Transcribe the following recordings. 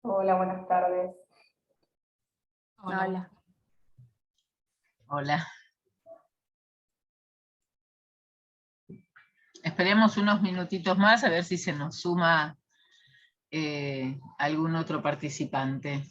Hola, buenas tardes. Hola. Hola. Esperemos unos minutitos más a ver si se nos suma algún otro participante.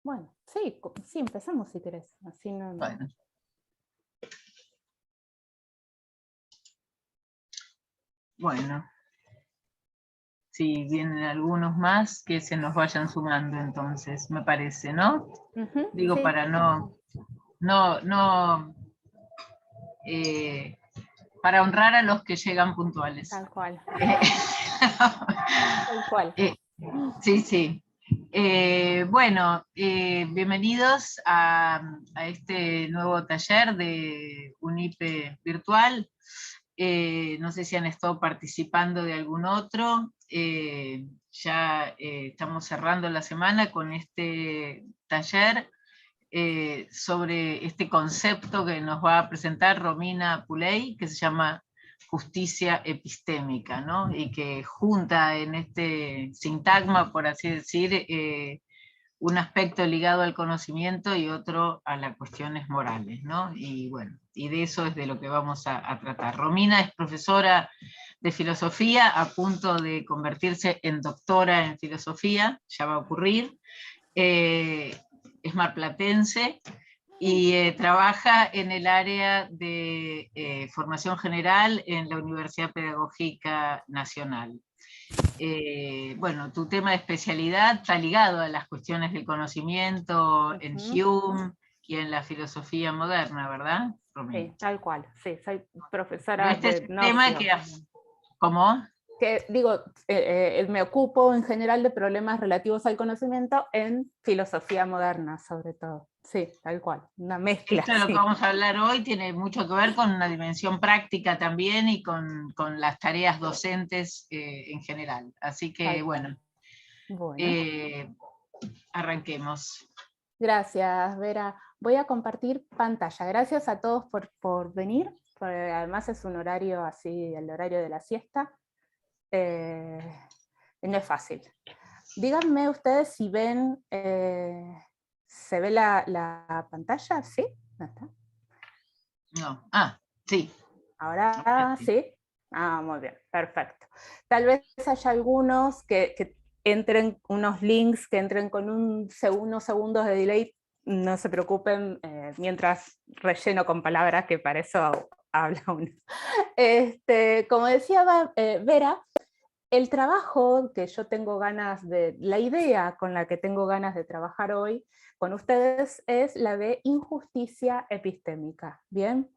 Bueno, sí, empezamos si querés. Así no. Bueno. Bueno. Si vienen algunos más, que se nos vayan sumando entonces, me parece, ¿no? Digo, sí. para para honrar a los que llegan puntuales. Tal cual. Tal cual. Sí. Bueno, bienvenidos a este nuevo taller de UNIPE virtual. No sé si han estado participando de algún otro. Ya estamos cerrando la semana con este taller sobre este concepto que nos va a presentar Romina Puley, que se llama justicia epistémica, ¿no? Y que junta en este sintagma, por así decir, un aspecto ligado al conocimiento y otro a las cuestiones morales, ¿no? Y bueno, y de eso es de lo que vamos a tratar. Romina es profesora de filosofía, a punto de convertirse en doctora en filosofía, ya va a ocurrir. Es marplatense y trabaja en el área de formación general en la Universidad Pedagógica Nacional. Bueno, tu tema de especialidad está ligado a las cuestiones del conocimiento en Hume y en la filosofía moderna, ¿verdad, Romina? Sí, tal cual. Sí, soy profesora Pero este de es un tema que... ¿Cómo? Que digo, me ocupo en general de problemas relativos al conocimiento en filosofía moderna, sobre todo. Sí, tal cual, una mezcla. Esto de lo que vamos a hablar hoy tiene mucho que ver con una dimensión práctica también y con las tareas docentes en general. Así que bueno, arranquemos. Gracias, Vera. Voy a compartir pantalla. Gracias a todos por venir, porque además es un horario así, el horario de la siesta. No es fácil. Díganme ustedes si ven, ¿se ve la pantalla? ¿Sí? ¿No está? No. Ah, sí. Ahora sí. Muy bien, perfecto. Tal vez haya algunos que entren, unos links que entren con unos segundos de delay, no se preocupen, mientras relleno con palabras, que para eso habla uno. Como decía Vera, el trabajo que yo tengo ganas la idea con la que tengo ganas de trabajar hoy con ustedes es la de injusticia epistémica, ¿bien?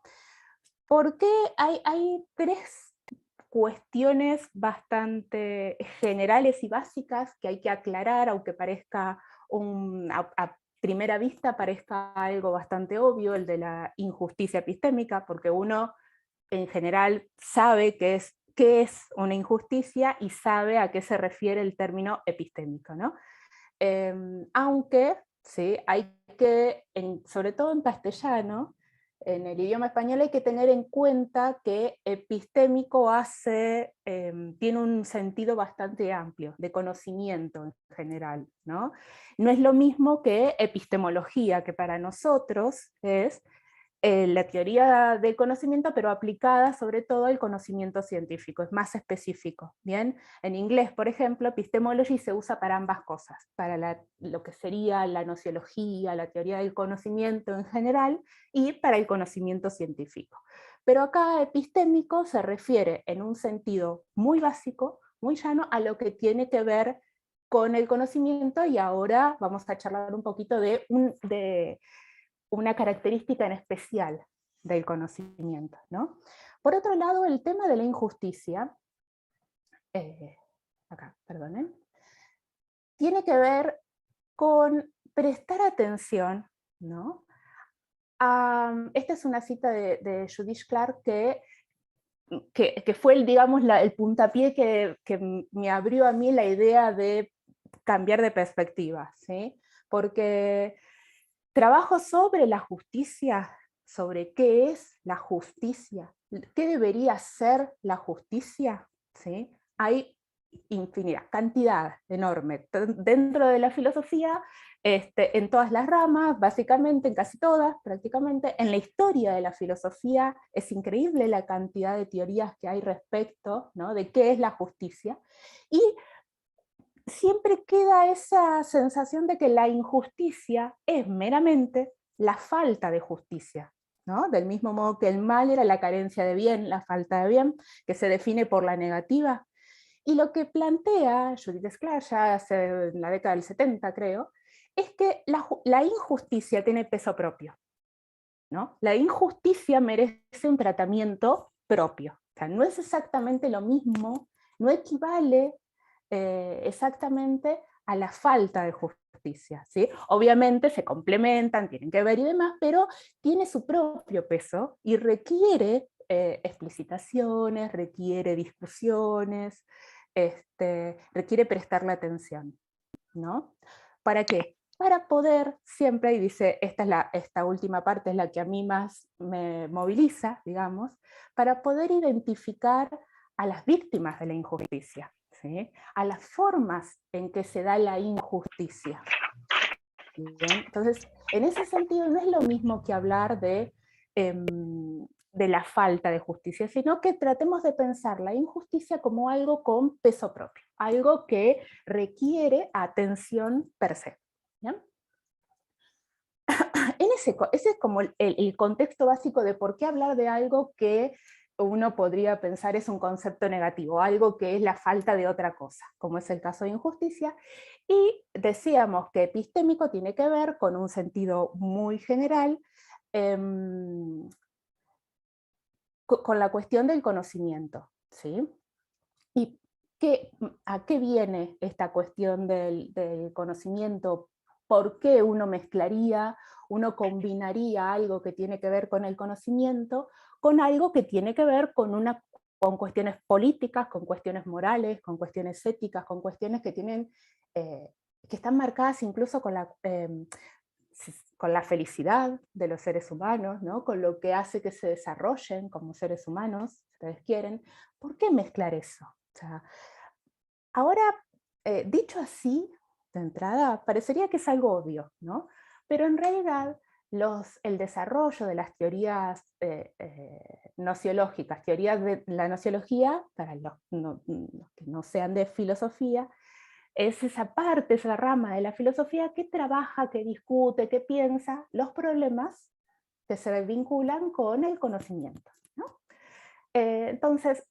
Porque hay tres cuestiones bastante generales y básicas que hay que aclarar, aunque parezca a primera vista parezca algo bastante obvio, el de la injusticia epistémica, porque uno en general sabe qué es una injusticia y sabe a qué se refiere el término epistémico, ¿no? Aunque sí, hay que, sobre todo en castellano, en el idioma español hay que tener en cuenta que epistémico tiene un sentido bastante amplio, de conocimiento en general, ¿no? No es lo mismo que epistemología, que para nosotros es la teoría del conocimiento, pero aplicada sobre todo al conocimiento científico, es más específico. ¿Bien? En inglés, por ejemplo, epistemology se usa para ambas cosas, para lo que sería la nociología, la teoría del conocimiento en general, y para el conocimiento científico. Pero acá epistémico se refiere en un sentido muy básico, muy llano, a lo que tiene que ver con el conocimiento, y ahora vamos a charlar un poquito de una característica en especial del conocimiento, ¿no? Por otro lado, el tema de la injusticia, perdonen, tiene que ver con prestar atención, ¿no? Esta es una cita de Judith Clark que fue el puntapié que me abrió a mí la idea de cambiar de perspectiva, ¿sí? Porque trabajo sobre la justicia, sobre qué es la justicia, qué debería ser la justicia, ¿sí? Hay infinidad, cantidad enorme. Dentro de la filosofía, en todas las ramas, básicamente, en casi todas, prácticamente, en la historia de la filosofía, es increíble la cantidad de teorías que hay respecto, ¿no?, de qué es la justicia. Y siempre queda esa sensación de que la injusticia es meramente la falta de justicia, ¿no? Del mismo modo que el mal era la carencia de bien, la falta de bien, que se define por la negativa. Y lo que plantea Judith Sklar, ya hace en la década del 70 creo, es que la injusticia tiene peso propio, ¿no? La injusticia merece un tratamiento propio. O sea, no es exactamente lo mismo, no equivale exactamente a la falta de justicia, ¿sí? Obviamente se complementan, tienen que ver y demás, pero tiene su propio peso y requiere explicitaciones, requiere discusiones, requiere prestarle atención, ¿no? ¿Para qué? Para poder siempre, y dice, esta última parte es la que a mí más me moviliza, digamos, para poder identificar a las víctimas de la injusticia, ¿sí?, a las formas en que se da la injusticia. ¿Bien? Entonces, en ese sentido no es lo mismo que hablar de la falta de justicia, sino que tratemos de pensar la injusticia como algo con peso propio, algo que requiere atención per se. ¿Bien? Ese es como el contexto básico de por qué hablar de algo que uno podría pensar es un concepto negativo, algo que es la falta de otra cosa, como es el caso de injusticia. Y decíamos que epistémico tiene que ver con un sentido muy general, con la cuestión del conocimiento, ¿sí? ¿Y a qué viene esta cuestión del conocimiento? ¿Por qué uno mezclaría, uno combinaría algo que tiene que ver con el conocimiento con algo que tiene que ver con cuestiones políticas, con cuestiones morales, con cuestiones éticas, con cuestiones que que están marcadas incluso con la felicidad de los seres humanos, ¿no?, con lo que hace que se desarrollen como seres humanos, si ustedes quieren? ¿Por qué mezclar eso? O sea, ahora, dicho así, de entrada, parecería que es algo obvio, ¿no? Pero en realidad el desarrollo de las teorías nociológicas, teorías de la nociología, para los que no sean de filosofía, es esa parte, esa rama de la filosofía que trabaja, que discute, que piensa los problemas que se vinculan con el conocimiento, ¿no? Entonces,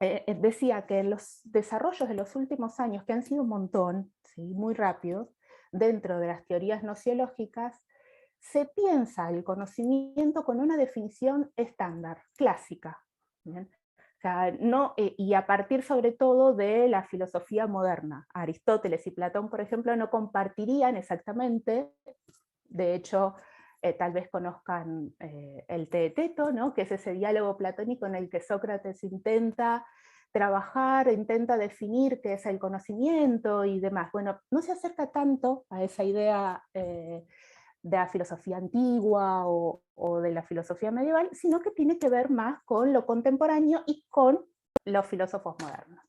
decía que los desarrollos de los últimos años, que han sido un montón, ¿sí?, muy rápidos, dentro de las teorías nociológicas, se piensa el conocimiento con una definición estándar, clásica. ¿Bien? O sea, y a partir sobre todo de la filosofía moderna. Aristóteles y Platón, por ejemplo, no compartirían exactamente, de hecho, tal vez conozcan el Teeteto, ¿no?, que es ese diálogo platónico en el que Sócrates intenta trabajar, intenta definir qué es el conocimiento y demás. Bueno, no se acerca tanto a esa idea de la filosofía antigua o de la filosofía medieval, sino que tiene que ver más con lo contemporáneo y con los filósofos modernos.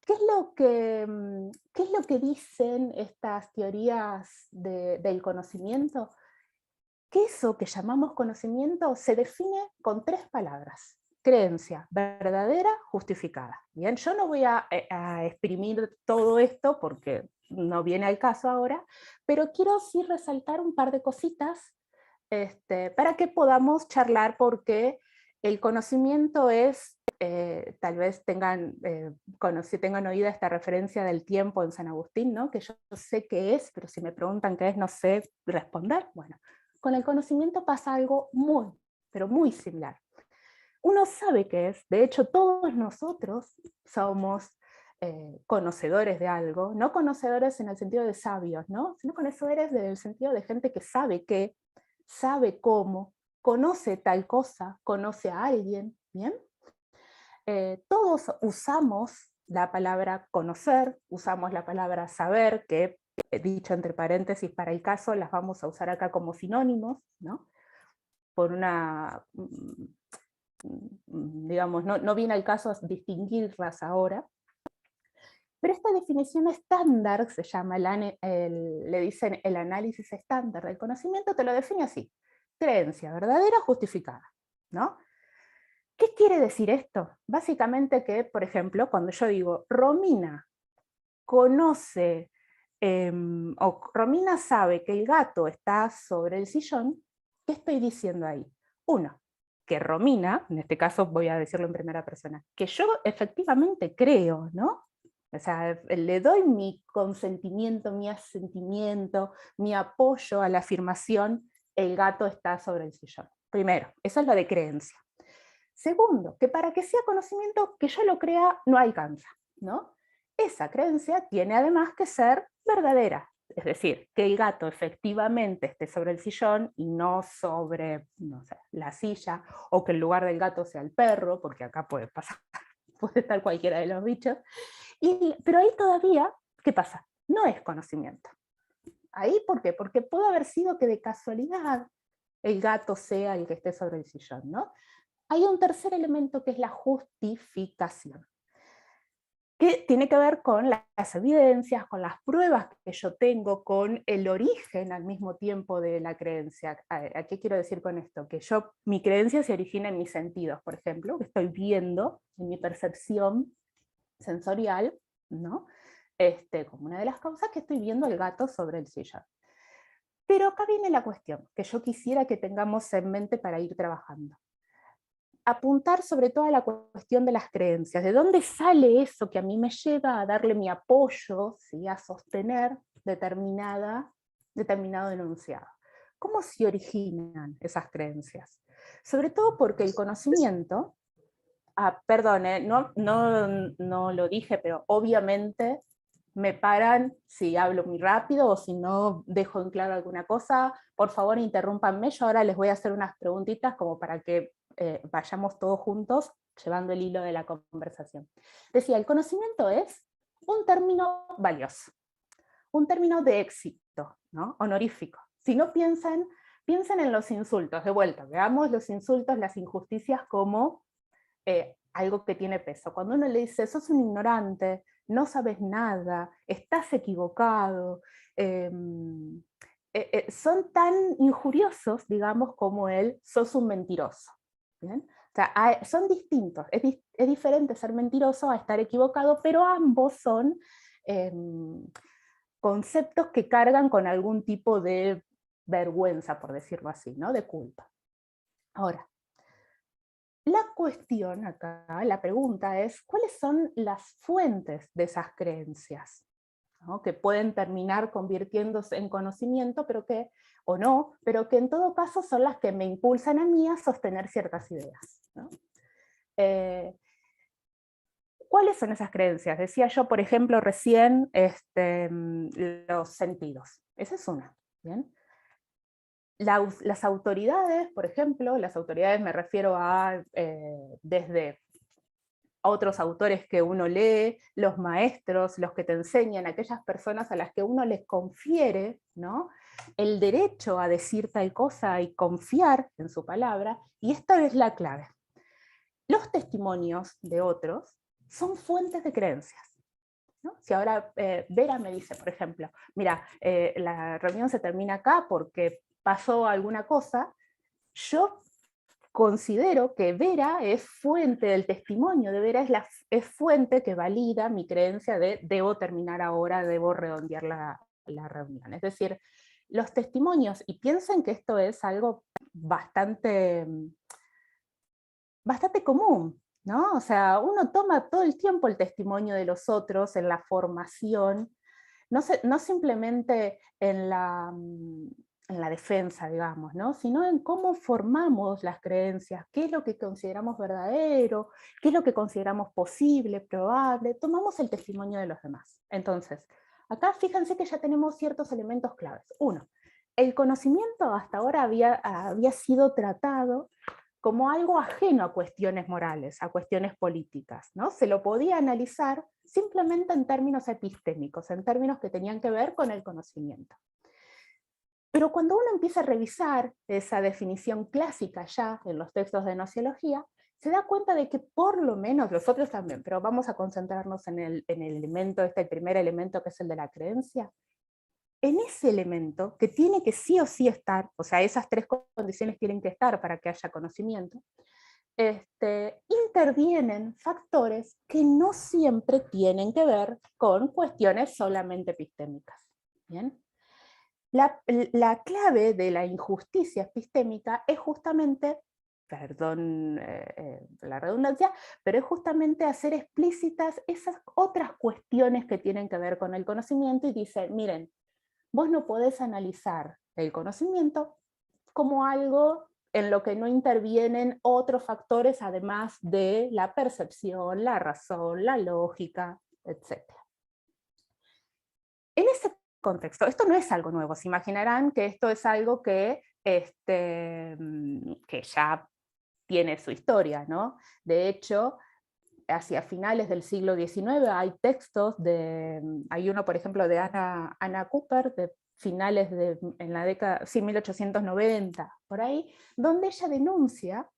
¿Qué es lo que dicen estas teorías del conocimiento? Que eso que llamamos conocimiento se define con 3 palabras: creencia verdadera, justificada. Bien, yo no voy a exprimir todo esto porque no viene al caso ahora, pero quiero sí resaltar un par de cositas para que podamos charlar, porque el conocimiento es, tal vez tengan oída esta referencia del tiempo en San Agustín, ¿no?, que yo sé qué es, pero si me preguntan qué es no sé responder. Bueno, con el conocimiento pasa algo muy, pero muy similar. Uno sabe qué es, de hecho todos nosotros somos conocedores de algo, no conocedores en el sentido de sabios, ¿no?, sino conocedores en el sentido de gente que sabe qué, sabe cómo, conoce tal cosa, conoce a alguien, ¿bien? Todos usamos la palabra conocer, usamos la palabra saber, que dicho entre paréntesis para el caso, las vamos a usar acá como sinónimos, ¿no?, por una, digamos, no viene al caso distinguirlas ahora, pero esta definición estándar, se llama, le dicen el análisis estándar del conocimiento, te lo define así: creencia verdadera justificada, ¿no? ¿Qué quiere decir esto? Básicamente que, por ejemplo, cuando yo digo Romina conoce, o Romina sabe que el gato está sobre el sillón, ¿qué estoy diciendo ahí? Uno, que Romina, en este caso voy a decirlo en primera persona, que yo efectivamente creo, ¿no? O sea, le doy mi consentimiento, mi asentimiento, mi apoyo a la afirmación, el gato está sobre el sillón. Primero, eso es lo de creencia. Segundo, que para que sea conocimiento, que yo lo crea, no alcanza, ¿no? Esa creencia tiene además que ser verdadera, es decir, que el gato efectivamente esté sobre el sillón y no sobre, no sé, la silla, o que el lugar del gato sea el perro, porque acá puede pasar, puede estar cualquiera de los bichos. Pero ahí todavía, ¿qué pasa? No es conocimiento. Ahí, ¿por qué? Porque puede haber sido que de casualidad el gato sea el que esté sobre el sillón, ¿no? Hay un tercer elemento que es la justificación, que tiene que ver con las evidencias, con las pruebas que yo tengo, con el origen al mismo tiempo de la creencia. ¿A qué quiero decir con esto? Que mi creencia se origina en mis sentidos, por ejemplo, que estoy viendo, en mi percepción sensorial, ¿no? Como una de las causas, que estoy viendo al gato sobre el sillón. Pero acá viene la cuestión que yo quisiera que tengamos en mente para ir trabajando. Apuntar sobre todo a la cuestión de las creencias. ¿De dónde sale eso que a mí me lleva a darle mi apoyo, ¿sí?, a sostener determinado enunciado? ¿Cómo se originan esas creencias? Sobre todo porque el conocimiento, perdón, no lo dije, pero obviamente me paran si hablo muy rápido o si no dejo en claro alguna cosa. Por favor, interrúmpanme. Yo ahora les voy a hacer unas preguntitas como para que vayamos todos juntos llevando el hilo de la conversación. Decía, el conocimiento es un término valioso, un término de éxito, ¿no?, honorífico. Si no piensen en los insultos, de vuelta, veamos los insultos, las injusticias como algo que tiene peso. Cuando uno le dice, sos un ignorante, no sabes nada, estás equivocado, son tan injuriosos, digamos, como el sos un mentiroso. ¿Bien? O sea, son distintos, es diferente ser mentiroso a estar equivocado, pero ambos son conceptos que cargan con algún tipo de vergüenza, por decirlo así, ¿no? De culpa. Ahora, la cuestión acá, la pregunta es, ¿cuáles son las fuentes de esas creencias? ¿No? Que pueden terminar convirtiéndose en conocimiento, pero que, o no, pero que en todo caso son las que me impulsan a mí a sostener ciertas ideas, ¿no? ¿Cuáles son esas creencias? Decía yo, por ejemplo, recién los sentidos. Esa es una. ¿Bien? Las autoridades, por ejemplo, las autoridades me refiero a desde otros autores que uno lee, los maestros, los que te enseñan, aquellas personas a las que uno les confiere, ¿no?, el derecho a decir tal cosa y confiar en su palabra, y esta es la clave. Los testimonios de otros son fuentes de creencias, ¿no? Si ahora Vera me dice, por ejemplo, mira, la reunión se termina acá porque pasó alguna cosa, yo considero que Vera es fuente del testimonio de Vera, es fuente que valida mi creencia de debo terminar ahora, debo redondear la reunión. Es decir, los testimonios, y piensen que esto es algo bastante común, ¿no? O sea, uno toma todo el tiempo el testimonio de los otros en la formación, no simplemente en la defensa, digamos, ¿no? Sino en cómo formamos las creencias, qué es lo que consideramos verdadero, qué es lo que consideramos posible, probable, tomamos el testimonio de los demás. Entonces, acá fíjense que ya tenemos ciertos elementos claves. Uno, el conocimiento hasta ahora había sido tratado como algo ajeno a cuestiones morales, a cuestiones políticas, ¿no? Se lo podía analizar simplemente en términos epistémicos, en términos que tenían que ver con el conocimiento. Pero cuando uno empieza a revisar esa definición clásica ya en los textos de gnoseología, se da cuenta de que por lo menos, los otros también, pero vamos a concentrarnos en el elemento, el primer elemento que es el de la creencia, en ese elemento, que tiene que sí o sí estar, o sea, esas tres condiciones tienen que estar para que haya conocimiento, intervienen factores que no siempre tienen que ver con cuestiones solamente epistémicas. ¿Bien? La clave de la injusticia epistémica es justamente, perdón la redundancia, pero es justamente hacer explícitas esas otras cuestiones que tienen que ver con el conocimiento y dice, miren, vos no podés analizar el conocimiento como algo en lo que no intervienen otros factores además de la percepción, la razón, la lógica, etc. En ese contexto, esto no es algo nuevo, se imaginarán que esto es algo que ya tiene su historia, ¿no? De hecho, hacia finales del siglo XIX hay textos, hay uno por ejemplo de Anna Cooper, de finales en la década, sí, 1890, por ahí, donde ella denuncia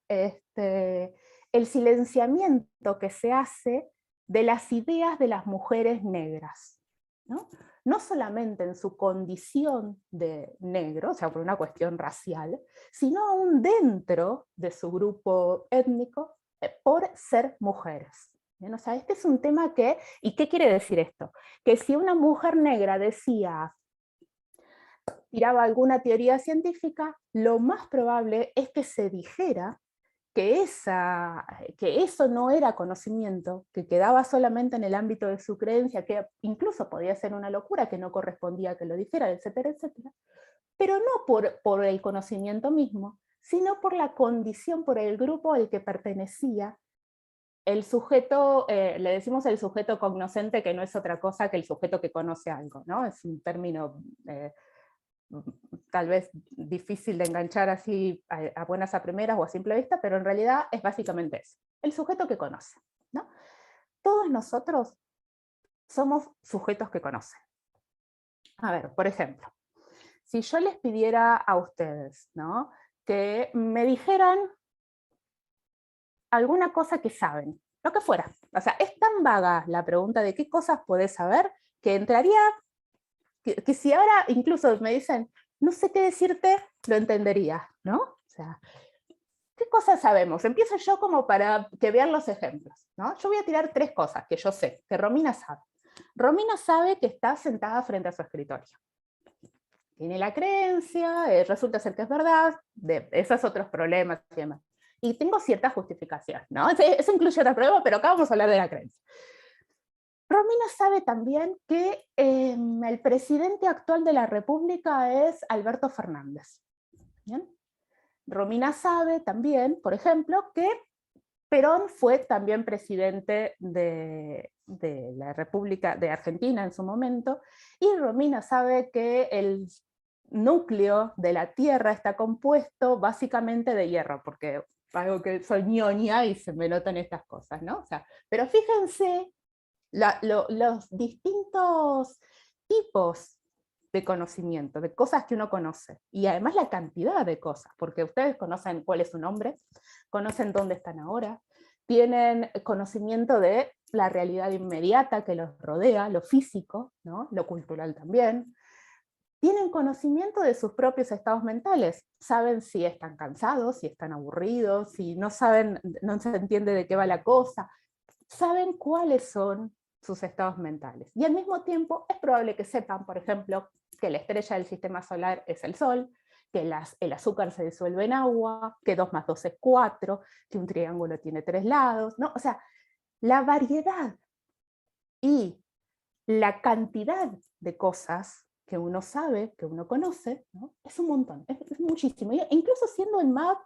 el silenciamiento que se hace de las ideas de las mujeres negras, ¿no? No solamente en su condición de negro, o sea, por una cuestión racial, sino aún dentro de su grupo étnico, por ser mujeres. ¿Bien? O sea, este es un tema que, ¿y qué quiere decir esto? Que si una mujer negra tiraba alguna teoría científica, lo más probable es que se dijera que eso no era conocimiento, que quedaba solamente en el ámbito de su creencia, que incluso podía ser una locura, que no correspondía a que lo dijera, etcétera, etcétera, pero no por el conocimiento mismo, sino por la condición, por el grupo al que pertenecía el sujeto, le decimos el sujeto cognoscente, que no es otra cosa que el sujeto que conoce algo, ¿no? Es un término tal vez difícil de enganchar así a buenas a primeras o a simple vista, pero en realidad es básicamente eso, el sujeto que conoce, ¿no? Todos nosotros somos sujetos que conocen. A ver, por ejemplo, si yo les pidiera a ustedes, ¿no?, que me dijeran alguna cosa que saben, lo que fuera. O sea, es tan vaga la pregunta de qué cosas podés saber que entraría que si ahora incluso me dicen, no sé qué decirte, lo entendería, ¿no? O sea, ¿qué cosas sabemos? Empiezo yo como para que vean los ejemplos, ¿no? Yo voy a tirar 3 cosas que yo sé, que Romina sabe. Romina sabe que está sentada frente a su escritorio. Tiene la creencia, resulta ser que es verdad, de esos otros problemas y demás. Y tengo cierta justificación, ¿no? Eso incluye otro problema, pero acá vamos a hablar de la creencia. Romina sabe también que el presidente actual de la República es Alberto Fernández. ¿Bien? Romina sabe también, por ejemplo, que Perón fue también presidente de la República de Argentina en su momento, y Romina sabe que el núcleo de la Tierra está compuesto básicamente de hierro, porque algo que soy ñoña y se me notan estas cosas, ¿no? O sea, pero fíjense los distintos tipos de conocimiento, de cosas que uno conoce, y además la cantidad de cosas, porque ustedes conocen cuál es su nombre, conocen dónde están ahora, tienen conocimiento de la realidad inmediata que los rodea, lo físico, ¿no? Lo cultural también, tienen conocimiento de sus propios estados mentales, saben si están cansados, si están aburridos, si no saben, no se entiende de qué va la cosa, saben cuáles son sus estados mentales. Y al mismo tiempo es probable que sepan, por ejemplo, que la estrella del sistema solar es el Sol, que el azúcar se disuelve en agua, que 2 más 2 es 4, que un triángulo tiene 3 lados, ¿no? O sea, la variedad y la cantidad de cosas que uno sabe, que uno conoce, ¿no? Es un montón, es muchísimo. Incluso siendo el más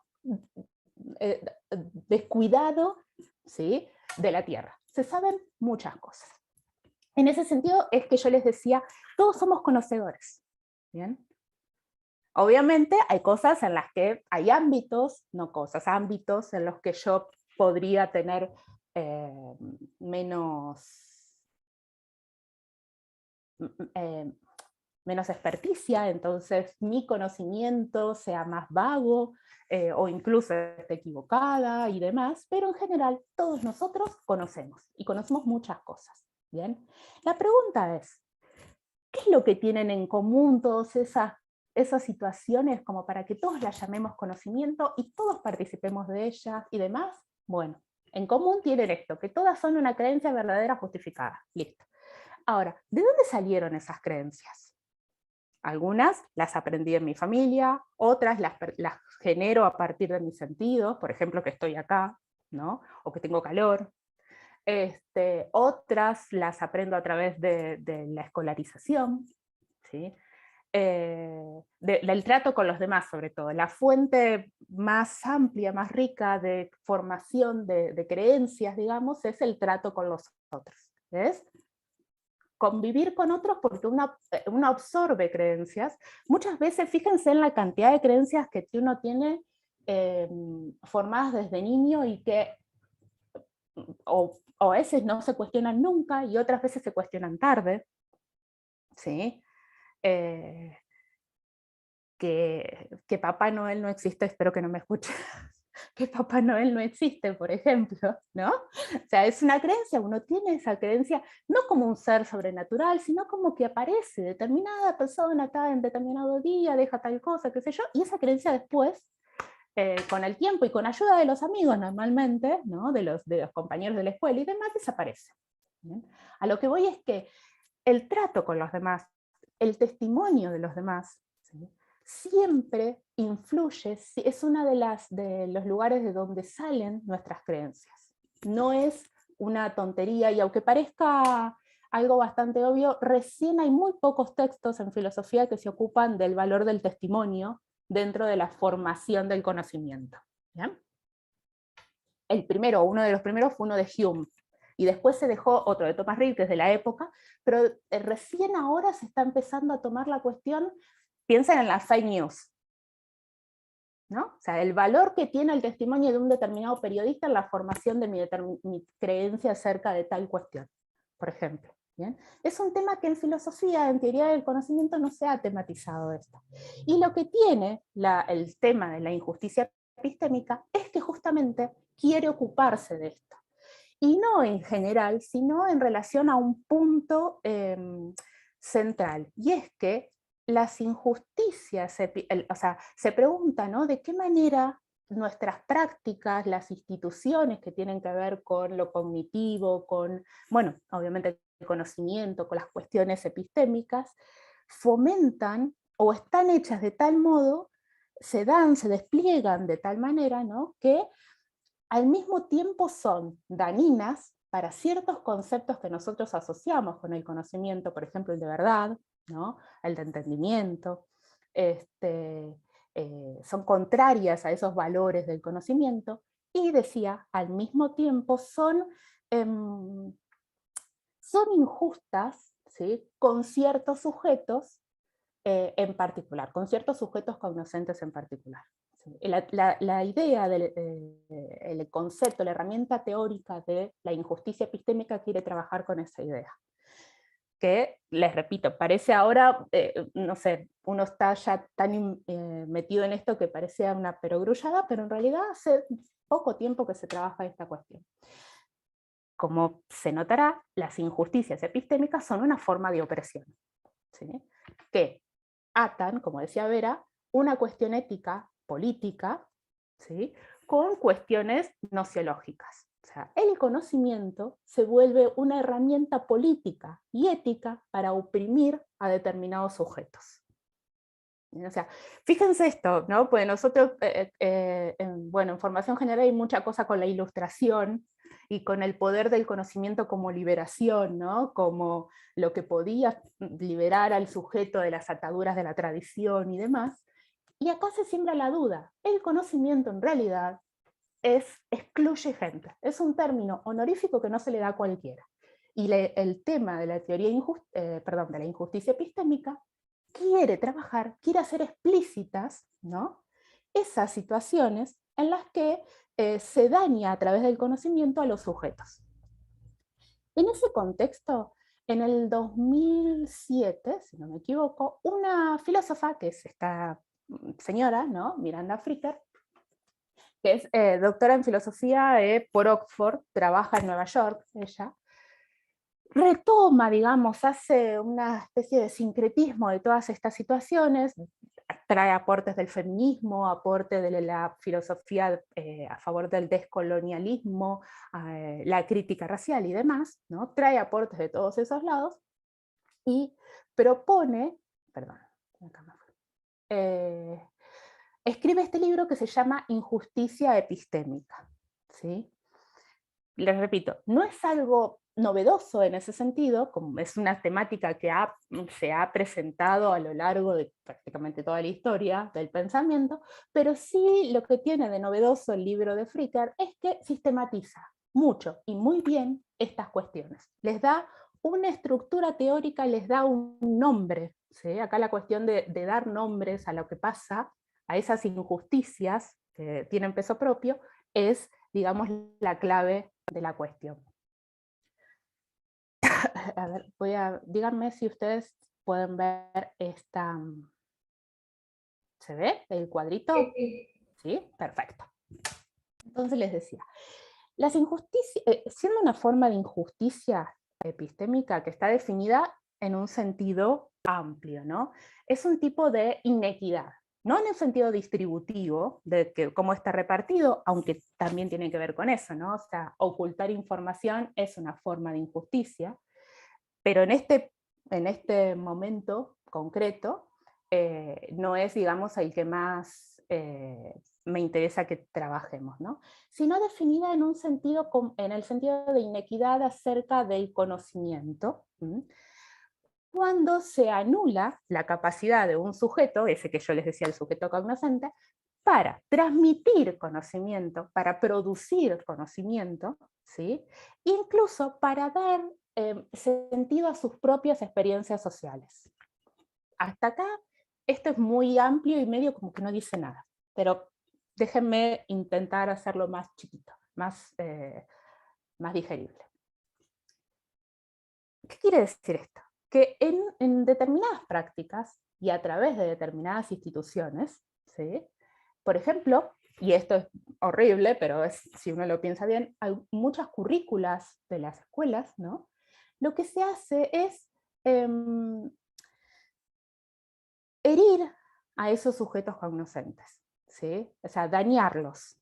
descuidado, ¿sí?, de la Tierra. Se saben muchas cosas. En ese sentido es que yo les decía, todos somos conocedores. ¿Bien? Obviamente hay cosas en las que hay ámbitos, no cosas, ámbitos en los que yo podría tener menos experticia, entonces mi conocimiento sea más vago, o incluso esté equivocada y demás, pero en general todos nosotros conocemos, y conocemos muchas cosas. ¿Bien? La pregunta es, ¿qué es lo que tienen en común todas esas situaciones como para que todos las llamemos conocimiento y todos participemos de ellas y demás? Bueno, en común tienen esto, que todas son una creencia verdadera justificada. Listo. Ahora, ¿de dónde salieron esas creencias? Algunas las aprendí en mi familia, otras las genero a partir de mis sentidos, por ejemplo, que estoy acá, ¿no? O que tengo calor. Otras las aprendo a través de la escolarización, ¿sí? Del trato con los demás, sobre todo. La fuente más amplia, más rica de formación de creencias, digamos, es el trato con los otros. ¿Ves? Convivir con otros porque uno absorbe creencias. Muchas veces, fíjense en la cantidad de creencias que uno tiene formadas desde niño y que o a veces no se cuestionan nunca y otras veces se cuestionan tarde. ¿Sí? Que Papá Noel no existe, espero que no me escuche, que Papá Noel no existe, por ejemplo, ¿no? O sea, es una creencia, uno tiene esa creencia, no como un ser sobrenatural, sino como que aparece determinada persona acá en determinado día, deja tal cosa, qué sé yo, y esa creencia después, con el tiempo y con ayuda de los amigos normalmente, ¿no? de los compañeros de la escuela y demás, desaparece. ¿Bien? A lo que voy es que el trato con los demás, el testimonio de los demás, ¿sí?, siempre influye, es uno de los lugares de donde salen nuestras creencias. No es una tontería, y aunque parezca algo bastante obvio, recién hay muy pocos textos en filosofía que se ocupan del valor del testimonio dentro de la formación del conocimiento. ¿Bien? El primero, uno de los primeros fue uno de Hume, y después se dejó otro de Thomas Reid, que es de la época, pero recién ahora se está empezando a tomar la cuestión. Piensen en las fake news, ¿no? O sea, el valor que tiene el testimonio de un determinado periodista en la formación de mi creencia acerca de tal cuestión, por ejemplo. ¿Bien? Es un tema que en filosofía, en teoría del conocimiento, no se ha tematizado esto. Y lo que tiene el tema de la injusticia epistémica es que justamente quiere ocuparse de esto. Y no en general, sino en relación a un punto central, y es que las injusticias, o sea, se pregunta, ¿no?, de qué manera nuestras prácticas, las instituciones que tienen que ver con lo cognitivo, con, bueno, obviamente el conocimiento, con las cuestiones epistémicas, fomentan o están hechas de tal modo, se dan, se despliegan de tal manera, ¿no?, que al mismo tiempo son dañinas para ciertos conceptos que nosotros asociamos con el conocimiento, por ejemplo el de verdad, ¿no?, el de entendimiento, son contrarias a esos valores del conocimiento, y decía, al mismo tiempo em, son injustas, ¿sí?, con ciertos sujetos en particular, con ciertos sujetos cognoscentes en particular. ¿Sí? La idea el concepto, la herramienta teórica de la injusticia epistémica quiere trabajar con esa idea. Que, les repito, parece ahora, no sé, uno está ya tan metido en esto que parecía una perogrullada, pero en realidad hace poco tiempo que se trabaja esta cuestión. Como se notará, las injusticias epistémicas son una forma de opresión, ¿sí?, que atan, como decía Vera, una cuestión ética, política, ¿sí?, con cuestiones nociológicas. O sea, el conocimiento se vuelve una herramienta política y ética para oprimir a determinados sujetos. O sea, fíjense esto, ¿no? Pues nosotros, bueno, en formación general hay mucha cosa con la ilustración y con el poder del conocimiento como liberación, ¿no?, como lo que podía liberar al sujeto de las ataduras de la tradición y demás. Y acá se siembra la duda. El conocimiento en realidad excluye gente. Es un término honorífico que no se le da a cualquiera. Y el tema de la teoría de la injusticia epistémica quiere trabajar, quiere hacer explícitas, ¿no?, esas situaciones en las que se daña a través del conocimiento a los sujetos. En ese contexto, en el 2007, si no me equivoco, una filósofa, que es esta señora, ¿no?, Miranda Fricker, que es doctora en filosofía por Oxford, trabaja en Nueva York, ella, retoma, digamos, hace una especie de sincretismo de todas estas situaciones, trae aportes del feminismo, aporte de la filosofía a favor del descolonialismo, la crítica racial y demás, ¿no?, trae aportes de todos esos lados, y propone, perdón, acá me fue, escribe este libro que se llama Injusticia epistémica, ¿sí? Les repito, no es algo novedoso en ese sentido, como es una temática que se ha presentado a lo largo de prácticamente toda la historia del pensamiento, pero sí lo que tiene de novedoso el libro de Fricker es que sistematiza mucho y muy bien estas cuestiones. Les da una estructura teórica, les da un nombre, ¿sí? Acá la cuestión de dar nombres a lo que pasa, a esas injusticias que tienen peso propio, es, digamos, la clave de la cuestión. A ver, díganme si ustedes pueden ver esta, ¿se ve el cuadrito? Sí. Sí, perfecto. Entonces les decía, las injusticias, siendo una forma de injusticia epistémica que está definida en un sentido amplio, ¿no? Es un tipo de inequidad, no en un sentido distributivo, de que cómo está repartido, aunque también tiene que ver con eso, ¿no? O sea, ocultar información es una forma de injusticia, pero en este momento concreto, no es, digamos, el que más me interesa que trabajemos, ¿no?, sino definida en en el sentido de inequidad acerca del conocimiento, cuando se anula la capacidad de un sujeto, ese que yo les decía, el sujeto cognoscente, para transmitir conocimiento, para producir conocimiento, ¿sí?, incluso para dar sentido a sus propias experiencias sociales. Hasta acá, esto es muy amplio y medio como que no dice nada, pero déjenme intentar hacerlo más chiquito, más digerible. ¿Qué quiere decir esto? Que en determinadas prácticas y a través de determinadas instituciones, ¿sí?, por ejemplo, y esto es horrible, pero si uno lo piensa bien, hay muchas currículas de las escuelas, ¿no?, lo que se hace es herir a esos sujetos cognoscentes, ¿sí? O sea, dañarlos.